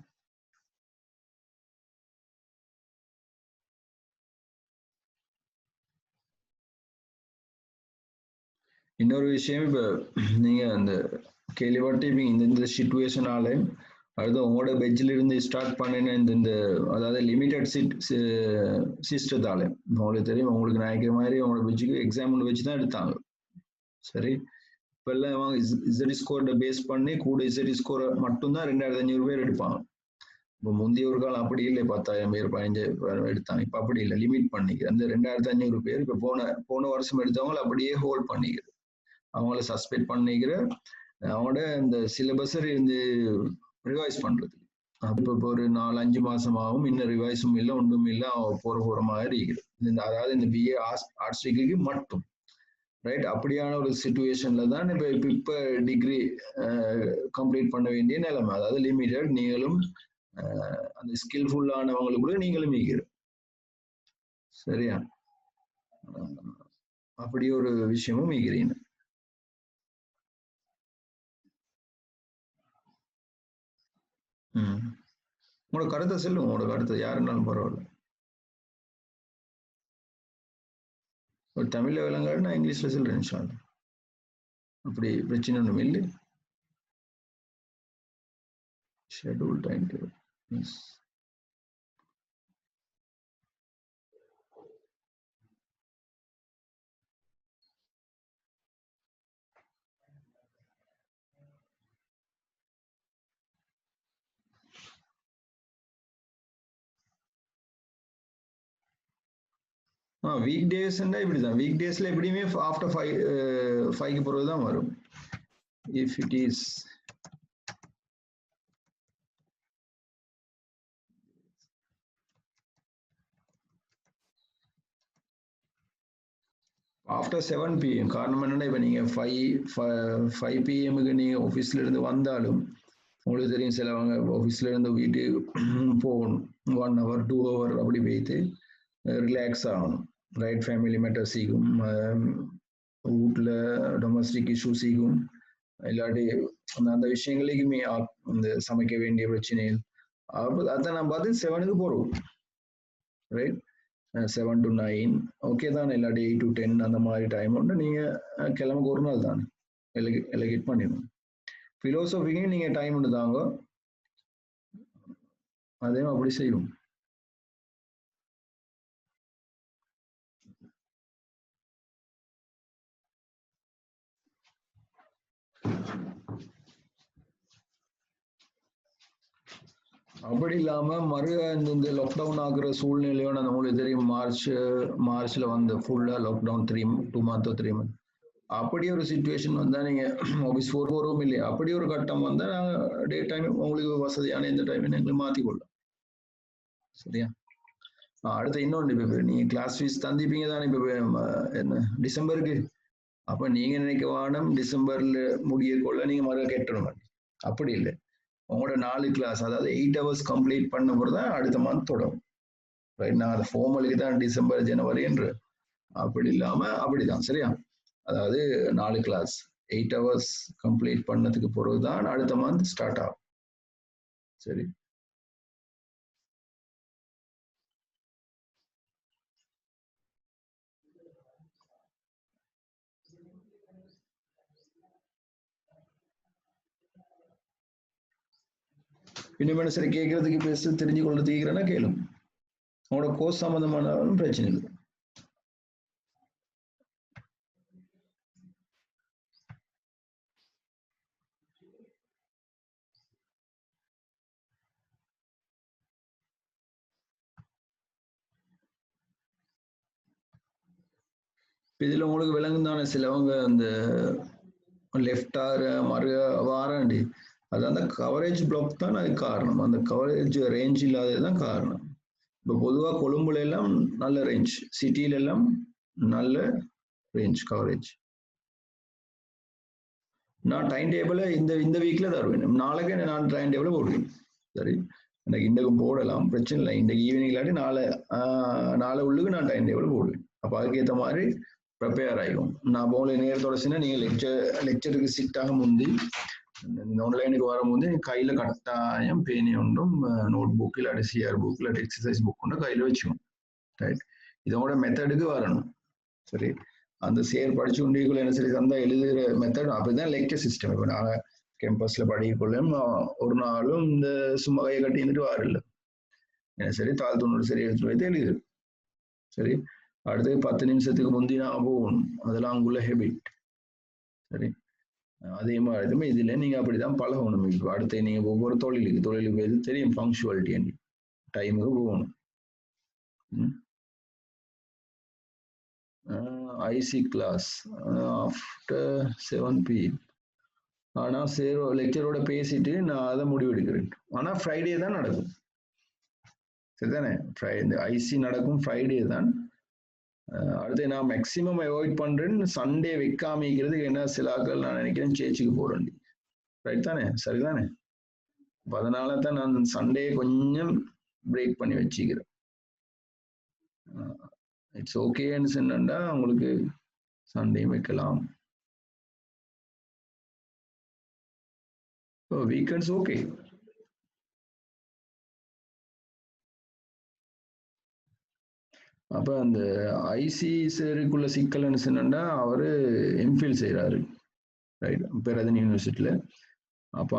இன்னொரு விஷயம், இப்ப நீங்க அந்த கேள்விப்பட்டு இந்த சிச்சுவேஷனால அடுத்து உங்களோட பெஞ்சில இருந்து ஸ்டார்ட் பண்ணின இந்த அதாவது லிமிடெட் சிஸ்டத்தால உங்களுக்கு தெரியும், உங்களுக்கு நினைக்கிற மாதிரி உங்களோட பெஞ்சுக்கு எக்ஸாம் ஒன்று வச்சுதான் எடுத்தாங்க. சரி, இப்ப எல்லாம் இசட் ஸ்கோரை பேஸ் பண்ணி கூட இசட் ஸ்கோரை மட்டும்தான் 2500 பேர் எடுப்பாங்க. இப்போ முந்தைய ஒரு காலம் அப்படி இல்லை, 10,000 பேர் 15,000 எடுத்தாங்க. இப்ப அப்படி இல்லை, லிமிட் பண்ணிக்கிற அந்த 2500 பேர் இப்ப போன வருஷம் எடுத்தவங்க அப்படியே ஹோல்ட் பண்ணிக்கிற, அவங்கள சஸ்பெண்ட் பண்ணிக்கிற, அவங்களோட இந்த சிலபஸை இருந்து ரிவைஸ் பண்றது. அப்போ இப்போ ஒரு 4-5 மாசமாகவும் இன்னும் ரிவைஸும் இல்லை ஒன்றும் இல்லை போற மாதிரி இருக்குது. அதாவது இந்த பிஏ ஆர்ட்ஸ் டிகிரிக்கு மட்டும் ரைட். அப்படியான ஒரு சிச்சுவேஷன்ல தான் இப்ப டிகிரி கம்ப்ளீட் பண்ண வேண்டிய நிலைமை. அதாவது லிமிடெட். நீங்களும் அந்த ஸ்கில்ஃபுல்லானவங்களுக்கு கூட நீங்களும் ஈகிற சரியா. அப்படி ஒரு விஷயமும் ஈகிறீங்க. உங்களோட கருத்தை சொல்லுங்க. உங்களோட கருத்தை யாருன்னாலும் பரவாயில்ல. ஒரு தமிழ்ல விளங்காடு நான் இங்கிலீஷ்ல சொல்றேன். அப்படி பிரச்சனை ஒன்றும் இல்லை. Schedule time table. வீக் டேஸ்ன்னா இப்படிதான். வீக் டேஸ்ல எப்படியுமே ஆஃப்டர் 5க்கு பிறகு தான் வரும். If it is after 7 PM. காரணம் என்னன்னா இப்ப நீங்க 5 PM நீங்க ஆஃபீஸ்ல இருந்து வந்தாலும் உங்களுக்கு தெரியும் சிலவங்க ஆஃபீஸ்ல இருந்து வீட்டுக்கு போகணும். 1 hour 2 hour அப்படி போயிட்டு ரிலாக்ஸ் ஆகணும். ரைட். ஃபேமிலி மேட்டர் சீக்கும், வீட்டில் டொமஸ்டிக் இஷ்யூ சீக்கும், இல்லாட்டி அந்த விஷயங்களுக்குமே இந்த சமைக்க வேண்டிய பிரச்சனைகள் அதான் நான் பார்த்து 7க்கு போறோம். ரைட். 7 to 9 ஓகே தானே. இல்லாட்டி 8 to 10 அந்த மாதிரி டைம் உண்டு. நீங்க கிழமைக்கு ஒரு நாள் தானே எலகேட் பண்ணிடணும். பிலோசபிக்கு நீங்க டைம் உண்டு தாங்க. அதே அப்படி செய்யும். அப்படி இல்லாம இந்த லாக்டவுன் ஆகுற சூழ்நிலையோட நம்மளுக்கு தெரியும். மார்ச்ல வந்து ஃபுல்லா லாக்டவுன் 2 month 3 month. அப்படி ஒரு சிச்சுவேஷன் வந்தா நீங்க ஆஃபீஸ் போறோம் இல்லையா, அப்படி ஒரு கட்டம் வந்தா நாங்க டே டைம் உங்களுக்கு வசதியான எந்த டைம் எங்களுக்கு மாத்திக்கொள்ளலாம். சரியா. அடுத்து இன்னொன்று, இப்ப நீங்க கிளாஸ் ஃபீஸ் தந்திப்பீங்க தானே இப்ப என்ன டிசம்பருக்கு. அப்ப நீங்க நினைக்க வேணும் டிசம்பர்ல முடியக்குள்ள நீங்க மறு கட்டணும். அப்படி இல்லை. உங்களோட 4 கிளாஸ் அதாவது 8 hours கம்ப்ளீட் பண்ண போது தான் அடுத்த மந்த் தொடரும். ரைட். நான் அதை ஃபார்மலுக்கு தான் டிசம்பர் ஜனவரி என்று. அப்படி இல்லாம அப்படிதான். சரியா. அதாவது 4 கிளாஸ் 8 hours கம்ப்ளீட் பண்ணதுக்கு பிறகுதான் அடுத்த மந்த் ஸ்டார்ட் ஆகும். சரி. இனிமேல் சரி கேட்கறதுக்கு பேச தெரிஞ்சு கொள்ள தீக்கிறேன்னா கேளும். உங்களோட கோர்ஸ் சம்பந்தமானாலும் பிரச்சனை இல்லை. இதுல உங்களுக்கு விளங்கும் தானே சிலவங்க அந்த லெஃப்ட் ஆர் வாராண்டி அது அந்த கவரேஜ் பிளாக் தான் அது காரணம். அந்த கவரேஜ் ரேஞ்ச் இல்லாததுதான் காரணம். இப்போ பொதுவாக கொழும்புல எல்லாம் நல்ல ரேஞ்ச், சிட்டியில எல்லாம் நல்ல ரேஞ்ச் கவரேஜ். நான் டைம் டேபிள் இந்த வீக்ல தருவேன். நாளைக்கு நான் டைம் டேபிள் போடுவேன். சரி. எனக்கு இன்றைக்கும் போடலாம், பிரச்சனை இல்லை. இன்றைக்கு ஈவினிங் இல்லாட்டி நாளை உள்ளுக்கு நான் டைம் டேபிள் போடுவேன். அப்போ அதுக்கேற்ற மாதிரி ப்ரிப்பேர் ஆகிடும். நான் போல நேரத்தோட சின்ன நீங்கள் லெக்சருக்கு சிட்டாக முந்தி ஆன்லைனுக்கு வரும்போது கையில் கட்டாயம் பேனி ஒன்றும் நோட் புக் இல்லாட்டி சிஆர் புக் இல்லாட்டி எக்ஸசைஸ் புக் ஒன்று கையில் வச்சுக்கணும். ரைட். இதோட மெத்தடுக்கு வரணும். சரி. அந்த சேர் படிச்சு உண்டிக்குள்ள என்ன சரி தந்தா எழுதுகிற மெத்தட் அப்படிதான் லெக்சர் சிஸ்டம். இப்போ நாங்கள் கேம்பஸ்ல படிக்கக்குள்ள ஒரு நாளும் இந்த சும்மா கையை கட்டி இருந்துட்டு வாரில்ல. என்ன சரி தாழ்த்தொண்ணூறு சரி எடுத்து வைத்து எழுது. சரி. அடுத்து 10 நிமிஷத்துக்கு முந்தி நான் போகணும். அதெல்லாம் அங்குள்ள ஹேபிட். சரி. அதே மாதிரி இதுல நீங்க அப்படிதான் பழகணும். இப்போ அடுத்து நீங்க ஒவ்வொரு தொழிலுக்கு எது தெரியும் பங்க்சுவாலிட்டி அண்டி டைமுக்கு போகணும். IC class after 7 PM. ஆனா லெக்சரோட பேசிட்டு நான் அதை முடிவெடுக்கிறேன். ஆனா ஃப்ரைடே தான் நடக்கும், சரிதானே? இந்த ஐசி நடக்கும் ஃப்ரைடே தான். அடுத்து நான் மேக்சிமம் அவாய்ட் பண்றேன் சண்டே வைக்காமிக்கிறது. ஏன்னா சில ஆட்கள் நான் நினைக்கிறேன் சேர்ச்சுக்கு போறேன், ரைட் தானே? சரிதானே? அதனால தான் நான் சண்டே கொஞ்சம் பிரேக் பண்ணி வச்சுக்கிறேன். இட்ஸ் ஓகேன்னு சொன்னா உங்களுக்கு சண்டே வைக்கலாம். Weekends okay. அப்ப அந்த ஐசிசிக்குள்ள சிக்கல்னு சொன்னா அவரு எம்ஃபில் செய்யறாரு, ரைட், பேரதன் யூனிவர்சிட்டியில. அப்போ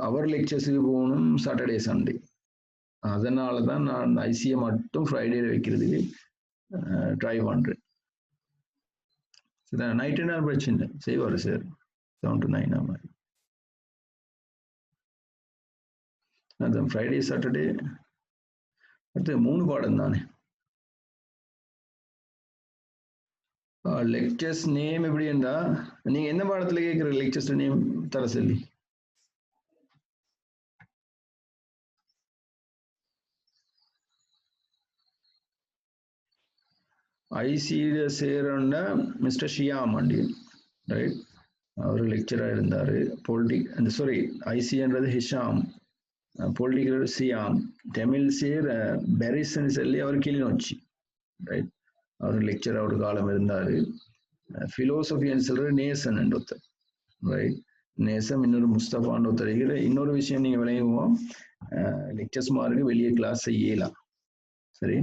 அவர் லெக்சர்ஸுக்கு போகணும் சாட்டர்டே சண்டே. அதனால தான் நான் ஐசியை மட்டும் ஃப்ரைடேல வைக்கிறதுக்கு ட்ரை பண்றேன். சரி, நைட் என்ன பிரச்சனை செய்வாரு சார், 7 to 9 மாதிரி. அதான் ஃப்ரைடே சாட்டர்டே அடுத்து 3 பாடம் தானே. லெக்சர்ஸ் நேம் எப்படி இருந்தா நீங்க எந்த பாடத்துல கேட்குற லெக்சர்ஸ் நேம் தர சொல்லி? ஐசியில சேரன்னா மிஸ்டர் ஷியாம் அண்டி, ரைட், அவர் லெக்சரா இருந்தாரு. சாரி, ஐசின்றது ஹிஷாம், பொலிட்டிக்கல் சியாம், தமிழ் சேர் பெரிசன் சொல்லி அவர் கிளிநொச்சி, ரைட், அவர் லெக்சரா ஒரு காலம் இருந்தாரு. பிலோசபின்னு சொல்ற நேசன் ஒருத்தர், ரைட், நேசம். இன்னொரு முஸ்தபான்னு ஒருத்தர். இன்னொரு விஷயம் நீங்க விளையுவோம், லெக்சர்ஸ் மாருக்கு வெளியே கிளாஸ் செய்யலாம், சரி.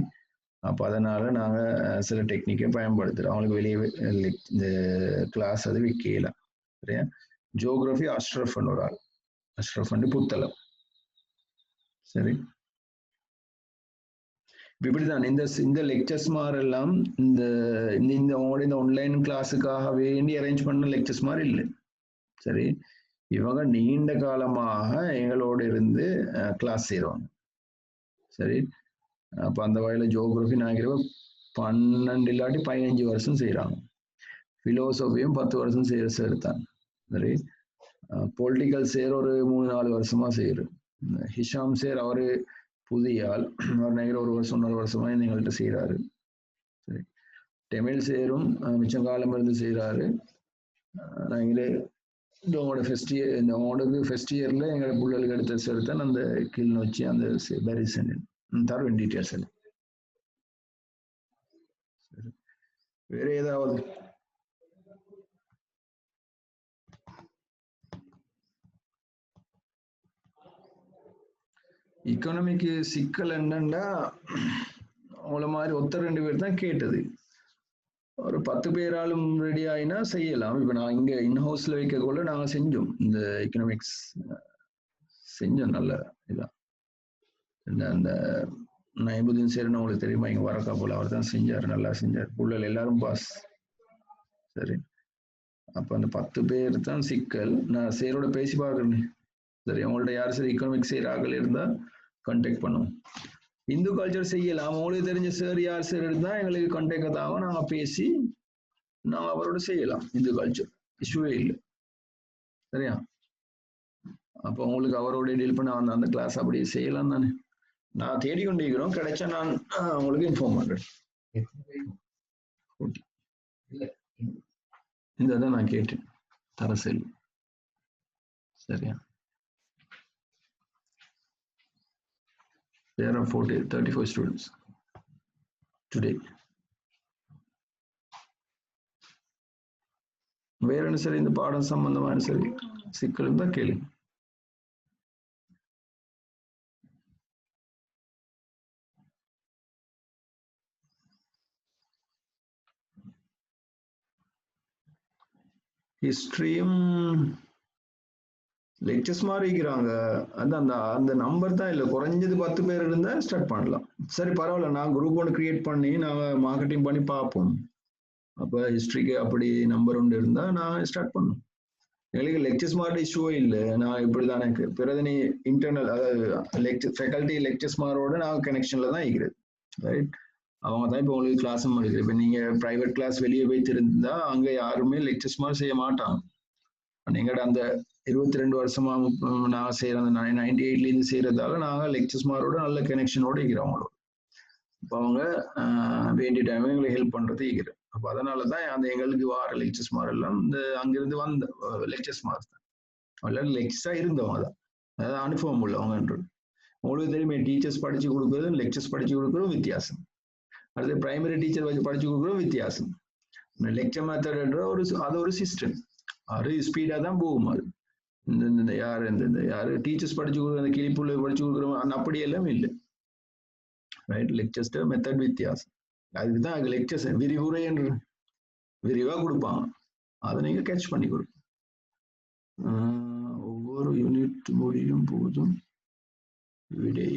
அப்போ அதனால நாங்கள் சில டெக்னிக்கை பயன்படுத்துகிறோம். அவங்களுக்கு வெளியே இந்த கிளாஸ் அது வைக்கலாம், சரியா. ஜியோகிராஃபி அஷ்ரஃப்னு ஒரு ஆள், அஷ்ரஃப் புத்தளம், சரி. இப்படிதான் இந்த லெக்சர்ஸ் மாரெல்லாம் இந்த ஆன்லைன் கிளாஸுக்காக வேண்டி அரேஞ்ச் பண்ண லெக்சர்ஸ் மாதிரி இல்லை, சரி. இவங்க நீண்ட காலமாக எங்களோட இருந்து கிளாஸ் செய்வாங்க, சரி. அப்போ அந்த வகையில் ஜியோகிராஃபி நாங்கள் 12 இல்லாட்டி 15 வருஷம் செய்கிறாங்க. ஃபிலோசபியும் 10 வருஷம் சேர்த்தாங்க, சரி. பொலிட்டிக்கல் சேர் ஒரு 3-4 வருஷமா செய்யறோம். ஹிஷாம் சேர் அவரு புதிய ஆள், அவர் நினைக்கிற 1 வருஷம் 1.5 வருஷமா எங்கள்கிட்ட செய்யறாரு, சரி. தமிழ் சேரும் மிச்சம் காலம் இருந்து செய்யறாரு. நாங்களே உங்களோட ஃபர்ஸ்ட் இயர்ல எங்களோட பிள்ளைகளுக்கு எடுத்த சேர்த்தான் அந்த கிளிநொச்சி அந்த பெரிசன் தருவேன் டீட்டெயில்ஸ் எல்லாம். வேற ஏதாவது? எக்கனாமிக்கு சிக்கல் என்னன்னா உங்களை மாதிரி 1-2 பேர் தான் கேட்டது. ஒரு 10 பேராலும் ரெடி ஆயினா செய்யலாம். இப்ப நான் இங்க இன்ஹவுஸ்ல வைக்கக்குள்ள நாங்க செஞ்சோம், இந்த எக்கனாமிக்ஸ் செஞ்சோம். நல்ல இதான் அந்த நைபுதீன் சேரன் உங்களுக்கு தெரியுமா, இங்க வரக்கா போல, அவர் தான் செஞ்சாரு, நல்லா செஞ்சாரு. புள்ளல் எல்லாரும் பாஸ், சரி. அப்ப அந்த 10 பேர் தான் சிக்கல். நான் சேரோட பேசி பார்க்கறேன், சரி. அவங்கள்ட்ட யாரும் சரி எக்கனாமிக்ஸ் செய்யறார்கள் இருந்தா கான்டாக்ட் பண்ணுவோம். இந்து கல்ச்சர் செய்யலாம், உங்களுக்கு தெரிஞ்ச சார் யார் சார் இருந்தா எங்களுக்கு கான்டாக்ட் தாங்க, நாங்க பேசி நாங்க அவரோட செய்யலாம். இந்து கல்ச்சர் இஷ்யூவே இல்லை, சரியா. அப்போ உங்களுக்கு அவரோட டீல் பண்ண அந்த கிளாஸ் அப்படி செய்யலாம் தானே. நான் தேடிக்கொண்டிருக்கிறோம், கிடைச்சா நான் உங்களுக்கு இன்ஃபார்ம் பண்றேன். இந்த நான் கேட்டேன் தர சொல்லி, சரியா. There are 34 students today. வேற என்ன சரி இந்த பாடம் சம்பந்தமான சரி சிக்கல் இருந்தா கேளுங்க. ஹிஸ்டரியும் லெக்சர்ஸ் மாதிரி இருக்கிறாங்க, அந்த நம்பர் தான் இல்லை. குறைஞ்சது 10 பேர் இருந்தா ஸ்டார்ட் பண்ணலாம். சரி, பரவாயில்ல, நான் குரூப் ஒன்று கிரியேட் பண்ணி நாங்க மார்க்கெட்டிங் பண்ணி பார்ப்போம். அப்ப ஹிஸ்டரிக்கு அப்படி நம்பர் ஒன்று இருந்தா நான் ஸ்டார்ட் பண்ணும். எங்களுக்கு லெக்சர்ஸ் மாதிரி இஷ்யூவே இல்லை. நான் இப்படிதான் எனக்கு பிறகு இன்டர்னல், அதாவது ஃபேக்கல்டி லெக்சர்ஸ் மாரோட நான் கனெக்ஷன்ல தான் இருக்கிறது, ரைட். அவங்க தான் இப்போ உங்களுக்கு கிளாஸ் எடுக்குது. இப்போ நீங்க பிரைவேட் கிளாஸ் வெளியே போய் தெரிந்தா அங்க யாருமே லெக்சர்ஸ் மாதிரி செய்ய மாட்டாங்க. எங்கட அந்த 22 வருஷமா நான் செய்யற அந்த 98ல இருந்து செய்யறதால நாங்க லெக்சர்ஸ்மாரோட நல்ல கனெக்ஷனோட இருக்கிறோம் அவங்களோட. இப்போ அவங்க வேண்டிய டைம் எங்களுக்கு ஹெல்ப் பண்றது இருக்கிறது. அப்போ அதனாலதான் அந்த எங்களுக்கு வார லெக்சர்ஸ்மார் எல்லாம் இந்த அங்கிருந்து வந்த லெக்சர்ஸ்மார் தான். எல்லாரும் லெக்சரா இருந்தவங்க தான், அதாவது அனுபவம் உள்ளவங்கன்றது. உங்களுக்கு தெரியுமே, டீச்சர்ஸ் படிச்சு கொடுக்குறதும் லெக்சர்ஸ் படிச்சு கொடுக்குறதும் வித்தியாசம். அடுத்து பிரைமரி டீச்சர் வச்சு படிச்சு கொடுக்குறதும் வித்தியாசம். லெக்சர் மெத்தட் அது ஒரு சிஸ்டம், அது ஸ்பீடா தான் போகும். அது இந்த யாரு டீச்சர்ஸ் படிச்சு கொடுக்குற அந்த கிளிப்புள்ள படிச்சு கொடுக்குறோம் அப்படி எல்லாம் இல்லை. ரைட், லெக்சர்ஸ் மெத்தட் வித்தியாசம். அதுக்குதான் லெக்சர்ஸ் விரிவுரை என்று விரிவா கொடுப்பாங்க, அதை நீங்க கேட்ச் பண்ணி கொடுக்கும். ஒவ்வொரு யூனிட் முடியும் போதும் விடை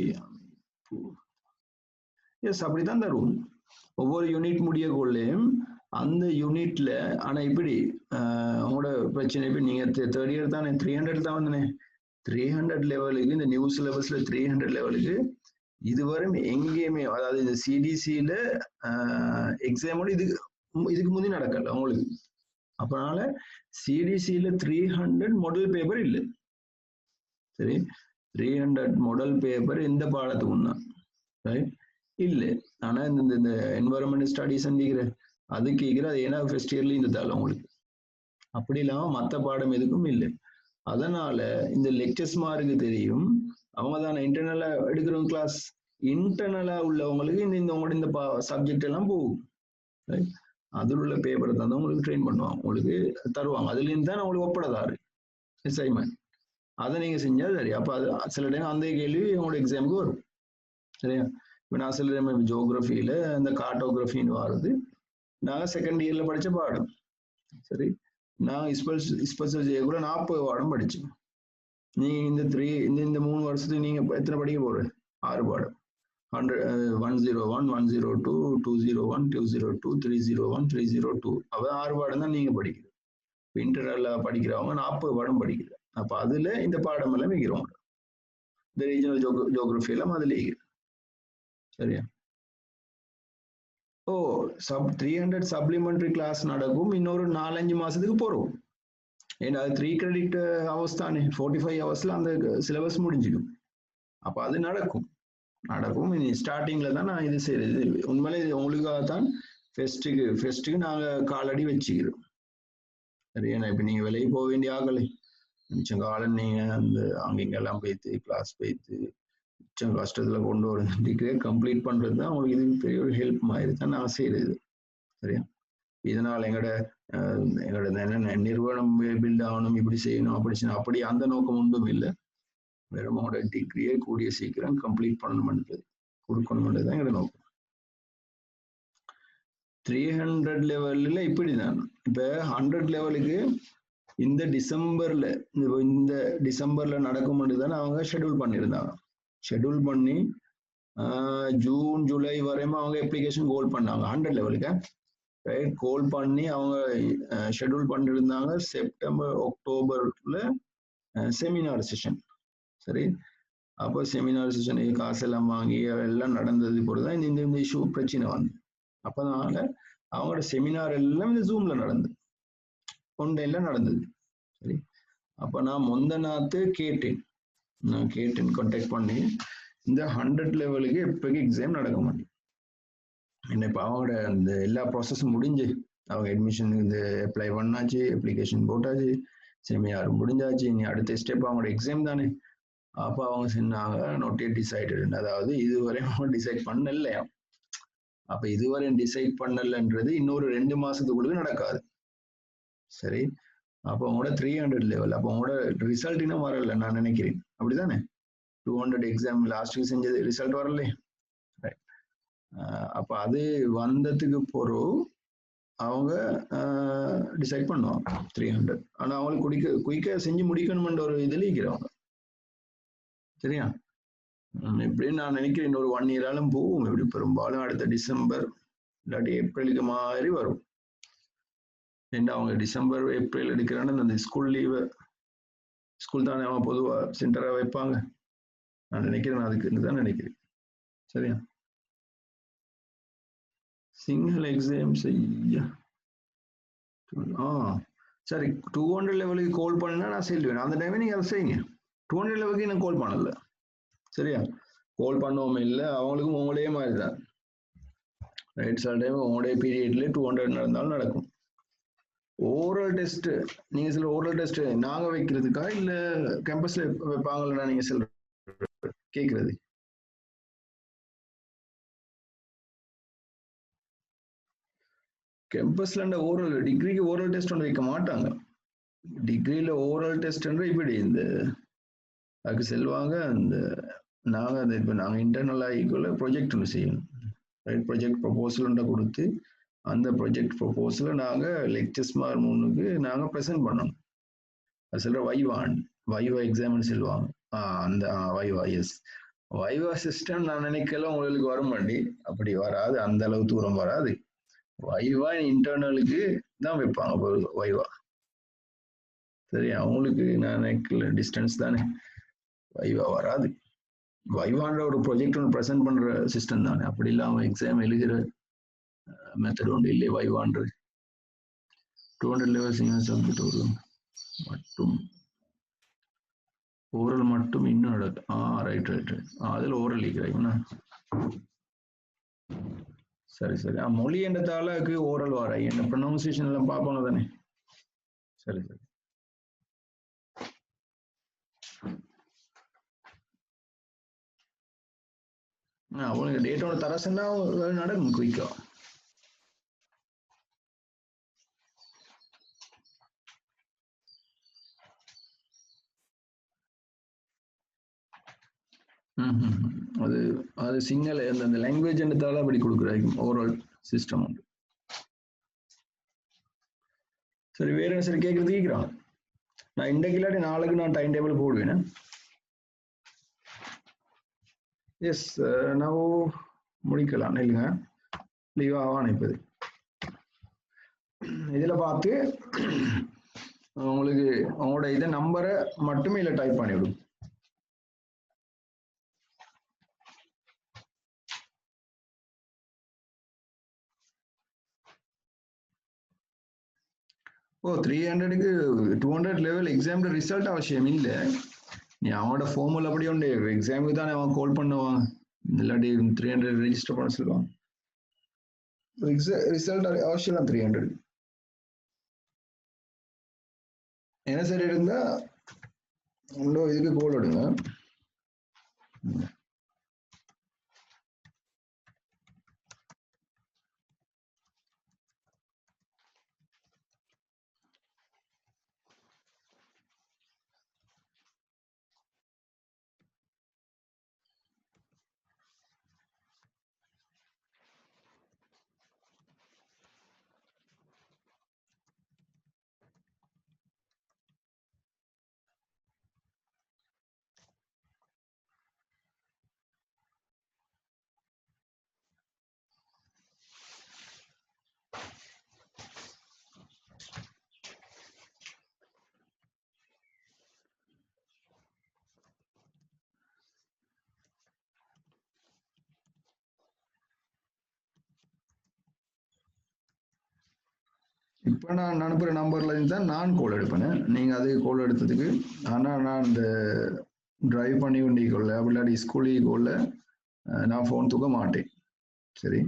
எஸ் அப்படித்தான் தருவோம். ஒவ்வொரு யூனிட் முடிய கொள்ளையும் அந்த யூனிட்ல. ஆனா இப்படி உங்களோட பிரச்சனை இப்ப நீங்க தேர்ட் இயர் தானே, 300 தான் வந்தனே, 300 லெவலுக்கு இந்த நியூ சிலபஸ்ல 300 லெவலுக்கு இதுவரை எங்கேயுமே, அதாவது இந்த சிடிசியில எக்ஸாமோட இதுக்கு முந்தி நடக்கல உங்களுக்கு. அப்பனால சிடிசியில 300 மாடல் பேப்பர் இல்லை. சரி, 300 மாடல் பேப்பர் எந்த பாடத்துக்கும் தான் ரைட் இல்லை. ஆனா இந்த என்வரன்மெண்ட் ஸ்டடிஸ் அது கேட்கிற அது ஏன்னா ஃபர்ஸ்ட் இயர்ல இந்த தாள் உங்களுக்கு. அப்படி இல்லாம மற்ற பாடம் எதுக்கும் இல்லை. அதனால இந்த லெக்சர்ஸ்மாருக்கு தெரியும், அவங்க தானே இன்டர்னலா எடுக்கிறவங்க கிளாஸ், இன்டர்னலா உள்ளவங்களுக்கு உங்களோட இந்த சப்ஜெக்ட் எல்லாம் போகும். அதில் உள்ள பேப்பரை தான் உங்களுக்கு ட்ரெயின் பண்ணுவாங்க, உங்களுக்கு தருவாங்க. அதுல இருந்து தான் உங்களுக்கு ஒப்படைதாரு அசைன்மெண்ட். அதை நீங்க செஞ்சா சரி. அப்ப அது சில டைம் அந்த கேள்வி உங்களோட எக்ஸாமுக்கு வரும். சரியா? இப்போ நான் சில டைம் ஜியோகிராஃபியில அந்த கார்டோகிராஃபின்னு வருது, நாங்கள் செகண்ட் இயர்ல படிச்ச பாடம். சரி, நான் ஸ்பெஷல் செய்ய கூட 40 பாடம் படிச்சேன். நீங்க இந்த 3 வருஷத்துக்கு நீங்க எத்தனை படிக்க போற? 6 பாடம். 101, 102, 201, 202, 301, 302. அவ 6 பாடம் தான் நீங்க படிக்கிறது. இன்டர்னல்ல படிக்கிறவங்க 40 பாடம் படிக்கிறது. அப்ப அதுல இந்த பாடம் எல்லாம் வைக்கிறோம். இந்த ரீஜனல் ஜியோகிராஃபி எல்லாம் அதுல இருக்குது. சரியா? 300 சப்ளிமெண்டரி கிளாஸ் நடக்கும், இன்னொரு 4-5 மாசத்துக்கு போறோம். ஏன்னா அது 3 கிரெடிட் ஹவர்ஸ் தானே, 45 ஹவர்ஸ்ல அந்த சிலபஸ் முடிஞ்சிடும். அப்ப அது நடக்கும். இனி ஸ்டார்டிங்ல தான் நான் இது செய்யறது. உண்மையிலே இது உங்களுக்காக தான் ஃபெஸ்ட்டுக்கு நாங்க காலடி வச்சுக்கிறோம். சரியா? இப்ப நீங்க வெளியே போக வேண்டிய ஆகலை, மிச்சம் காலம் நீங்க அந்த அங்கெல்லாம் போய்த்து கிளாஸ் போய்த்து மிச்சம் கஷ்டத்துல கொண்டு வர டிகிரியை கம்ப்ளீட் பண்றது தான் உங்களுக்கு இது பெரிய ஒரு ஹெல்ப் மாதிரி தான் நான் செய்யறது. சரியா? இதனால எங்களோட நிறுவனம் பில்ட் ஆகணும், இப்படி செய்யணும் அப்படி செய்யணும், அப்படி அந்த நோக்கம் ஒன்றும் இல்லை. வெறும் உங்களோட டிகிரியை கூடிய சீக்கிரம் கம்ப்ளீட் கொடுக்கணும்ன்றது தான் எங்களோட நோக்கம். 300 லெவல்ல இப்படிதான். இப்ப 100 லெவலுக்கு இந்த டிசம்பர்ல நடக்கும்னு தான் அவங்க ஷெட்யூல் பண்ணியிருந்தாங்க. ஷெட்யூல் பண்ணி ஜூன் ஜூலை வரையும் அவங்க அப்ளிகேஷன் கோல் பண்ணாங்க 100 லெவலுக்கு. ரைட், கோல் பண்ணி அவங்க ஷெட்யூல் பண்ணிருந்தாங்க. செப்டம்பர் அக்டோபர்ல செமினார் செஷன். சரி, அப்போ செமினார் செஷனுக்கு காசெல்லாம் வாங்கி எல்லாம் நடந்தது போலதான் இந்த இஷ்யூ பிரச்சனை வந்து. அப்பனால அவங்களோட செமினார் எல்லாம் இந்த ஜூம்ல நடந்தது, ஒன்லைன்ல நடந்தது. சரி, அப்ப நான் முந்த நாத்து கேட்டேன் கான்டாக்ட் பண்ணி, இந்த 100 லெவலுக்கு எப்போக்கு எக்ஸாம் நடக்க மாட்டேன். என்ன இப்போ அவங்களோட அந்த எல்லா ப்ராசஸும் முடிஞ்சு, அவங்க அட்மிஷன் இது அப்ளை பண்ணாச்சு, அப்ளிகேஷன் போட்டாச்சு, செமினார் முடிஞ்சாச்சு, இனி அடுத்த ஸ்டெப் அவங்களோட எக்ஸாம் தானே. அப்போ அவங்க சொன்னாங்க நாட் yet decided, அதாவது இதுவரை அவங்க டிசைட் பண்ணலையா. அப்ப இதுவரை டிசைட் பண்ணலன்றது இன்னொரு 2 மாசத்துக்குள்ள நடக்காது. சரி, அப்போ அவங்களோட 300 லெவல், அப்போ அவங்களோட ரிசல்ட் இன்னும் வரல நான் நினைக்கிறேன். அப்படிதானே? 200 எக்ஸாம் லாஸ்ட்டுக்கு செஞ்சது ரிசல்ட் வரல. அப்ப அது வந்ததுக்கு பிறகு அவங்க டிசைட் பண்ணுவாங்க 300. ஆனா அவங்களுக்கு குயிக்கா செஞ்சு முடிக்கணும்ன்ற ஒரு இதுல இருக்கிறவங்க. சரியா? எப்படின்னு நான் நினைக்கிறேன் இன்னொரு 1 இயராலும் போகும். எப்படி பெரும்பாலும் அடுத்த டிசம்பர் இல்லாட்டி ஏப்ரலுக்கு மாதிரி வரும். ஏன்னா அவங்க டிசம்பர் ஏப்ரல் எடுக்கிறான்னு அந்த ஸ்கூல் தானே அவன் பொதுவா சென்டரா வைப்பாங்க நான் நினைக்கிறேன். அதுக்குன்னு தான் நினைக்கிறேன். சரியா? சிங்கிள் எக்ஸாம் செய்ய சரி 200 லெவலுக்கு கால் பண்ணா நான் சொல்லுவேன் அந்த டைமே நீங்க அதை செய்யுங்க 200 லெவலுக்கு நான் கால் பண்ணல சரியா கால் பண்ணவும் இல்லை அவங்களுக்கும் உங்களே மாதிரி தான் ரைட் சில டைம் உங்களுடைய பீரியட்ல 200 நடந்தாலும் நடக்கும் ஓரல் டெஸ்ட் நீங்க சில ஓரல் டெஸ்ட் நாங்க வைக்கிறதுக்கா இல்ல கேம்பஸ்ல வைப்பாங்களா நீங்க சில கேக்குறது கேம்பஸ்ல ஓரல் டிகிரிக்கு ஓரல் டெஸ்ட் ஒன்று வைக்க மாட்டாங்க டிகிரியில ஓரல் டெஸ்ட் இப்படி இந்த அதுக்கு செல்வாங்க அந்த நாங்க அந்த இப்போ நாங்கள் இன்டர்னல் ஆகிக்குள்ள ப்ரொஜெக்ட் ஒன்று செய்யணும் ரைட் ப்ரொஜெக்ட் ப்ரொபோசல் ஒன்றை கொடுத்து அந்த ப்ரொஜெக்ட் ப்ரொபோசலை நாங்கள் லெக்சர்ஸ் மாதிரி முன்னுக்கு நாங்கள் ப்ரெசென்ட் பண்ணணும் அது சொல்ற வைவா எக்ஸாம்னு சொல்லுவாங்க அந்த வைவா எஸ் வைவா சிஸ்டம் நான் நினைக்கல உங்களுக்கு வர மாட்டி அப்படி வராது அந்த அளவு தூரம் வராது வைவா இன்டர்னலுக்கு தான் வைப்பாங்க வைவா சரி அவங்களுக்கு நான் நினைக்கல டிஸ்டன்ஸ் தானே வைவா வராது வைவான்ற ஒரு ப்ரொஜெக்ட் ஒன்று ப்ரெசென்ட் பண்ற சிஸ்டம் தானே அப்படி இல்லாம எக்ஸாம் எழுதுகிற மெத்தட் ஒன்று இல்லை வைவான்றது 200 லெவல் சீனியர் சப்ஜெக்ட் ஒரு மட்டும் ஓரல் மட்டும் இன்னும் நடக்கு ரைட் அதில் ஓரல் இருக்கிறாங்க சரி மொழி என்றதாலுக்கு ஓரல் வர என்ன ப்ரொனவுன்சியேஷன் எல்லாம் பார்ப்பாங்க தானே சரி அவங்களுக்கு டேட்டோட தரசுன்னா நடக்கும் குயிக்கா அது சிங்கிள் அந்த லாங்குவேஜ் என்றதால அப்படி கொடுக்குறாங்க ஓவரால் சிஸ்டம் உண்டு சரி வேற என்ன சரி கேட்கறான் நான் இன்றைக்கு இல்லாட்டி நாளைக்கு நான் டைம் டேபிள் போடுவேன் எஸ் நான் முடிக்கலாம் இல்லைங்க லீவ் ஆவான் இப்போது இதில் பார்த்து உங்களுக்கு உங்களோட இதை நம்பரை மட்டுமே இல்லை டைப் பண்ணிவிடும் ஓ 300க்கு 200 லெவல் எக்ஸாம் ரிசல்ட் அவசியம் இல்லை நீ அவனோட ஃபார்முலா அப்படி உண்டு எக்ஸாமுக்கு தானே அவன் கால் பண்ணுவான் இல்லாட்டி 300 ரெஜிஸ்டர் பண்ண சொல்லுவான் ரிசல்ட் அவசியம் தான் 300 என்ன சரி இருந்தா இதுக்கு கோல் எடுங்க இப்போ நான் அனுப்புகிற நம்பர்ல இருந்து தான் நான் கோல் எடுப்பேன் நீங்கள் அது கோல் எடுத்ததுக்கு ஆனால் நான் இந்த டிரைவ் பண்ணி கொண்டிக்கொள்ள அப்படி ஸ்கூலில் நான் ஃபோன் தூக்க மாட்டேன் சரி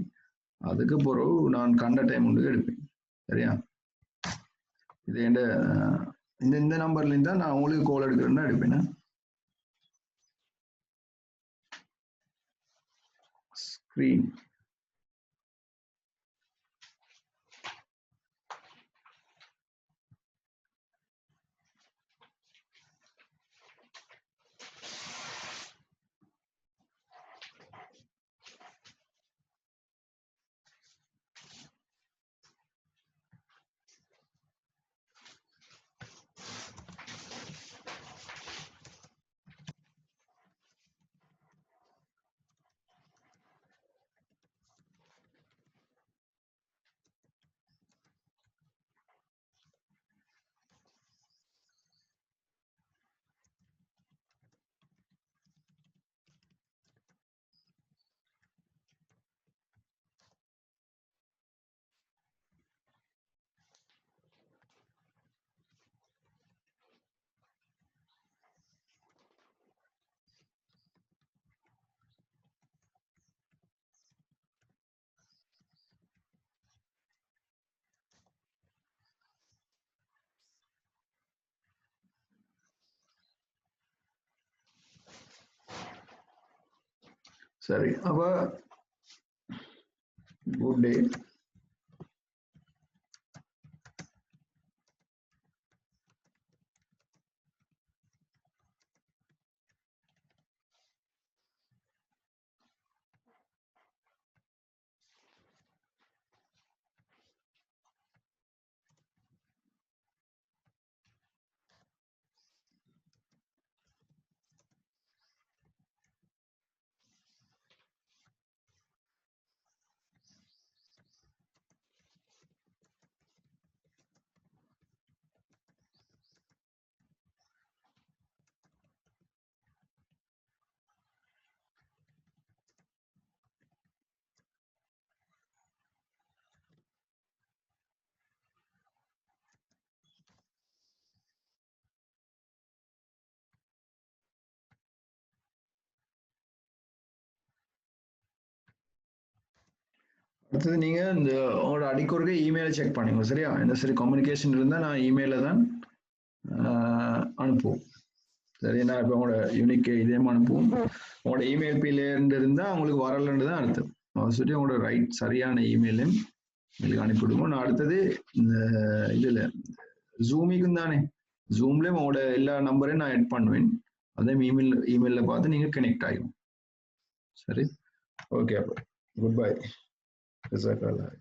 அதுக்கு பிறகு நான் கண்ட டைம் ஒன்று எடுப்பேன் சரியா இது இந்த நம்பர்லேருந்து தான் நான் உங்களுக்கு கோல் எடுக்கிறேன்னா எடுப்பேன் ஸ்க்ரீன் சரி, அப்ப குட் டே. அடுத்தது நீங்க இந்த உங்களோட அடிக்கொருக்க இமெயிலை செக் பண்ணுங்க. சரியா? என்ன சரி கம்யூனிகேஷன் இருந்தா நான் இமெயில தான் அனுப்புவோம். சரி, நான் இப்போ உங்களோட யூனிக் இதே அனுப்புவோம். உங்களோட இமெயில் பிள்ளைல இருந்தா உங்களுக்கு வரலன்னு தான் அர்த்தம். சரி, உங்களோட ரைட் சரியான இமெயிலையும் எங்களுக்கு அனுப்பிவிடுவோம். நான் அடுத்தது இந்த இதுல ஜூமிக்கும் தானே, ஜூம்லயும் உங்களோட எல்லா நம்பரையும் நான் எட் பண்ணுவேன். அதே இமெயில்ல பார்த்து நீங்க கனெக்ட் ஆகும். சரி, ஓகே, அப்போ குட் பை. ஜஸாக்கல்லாஹ்.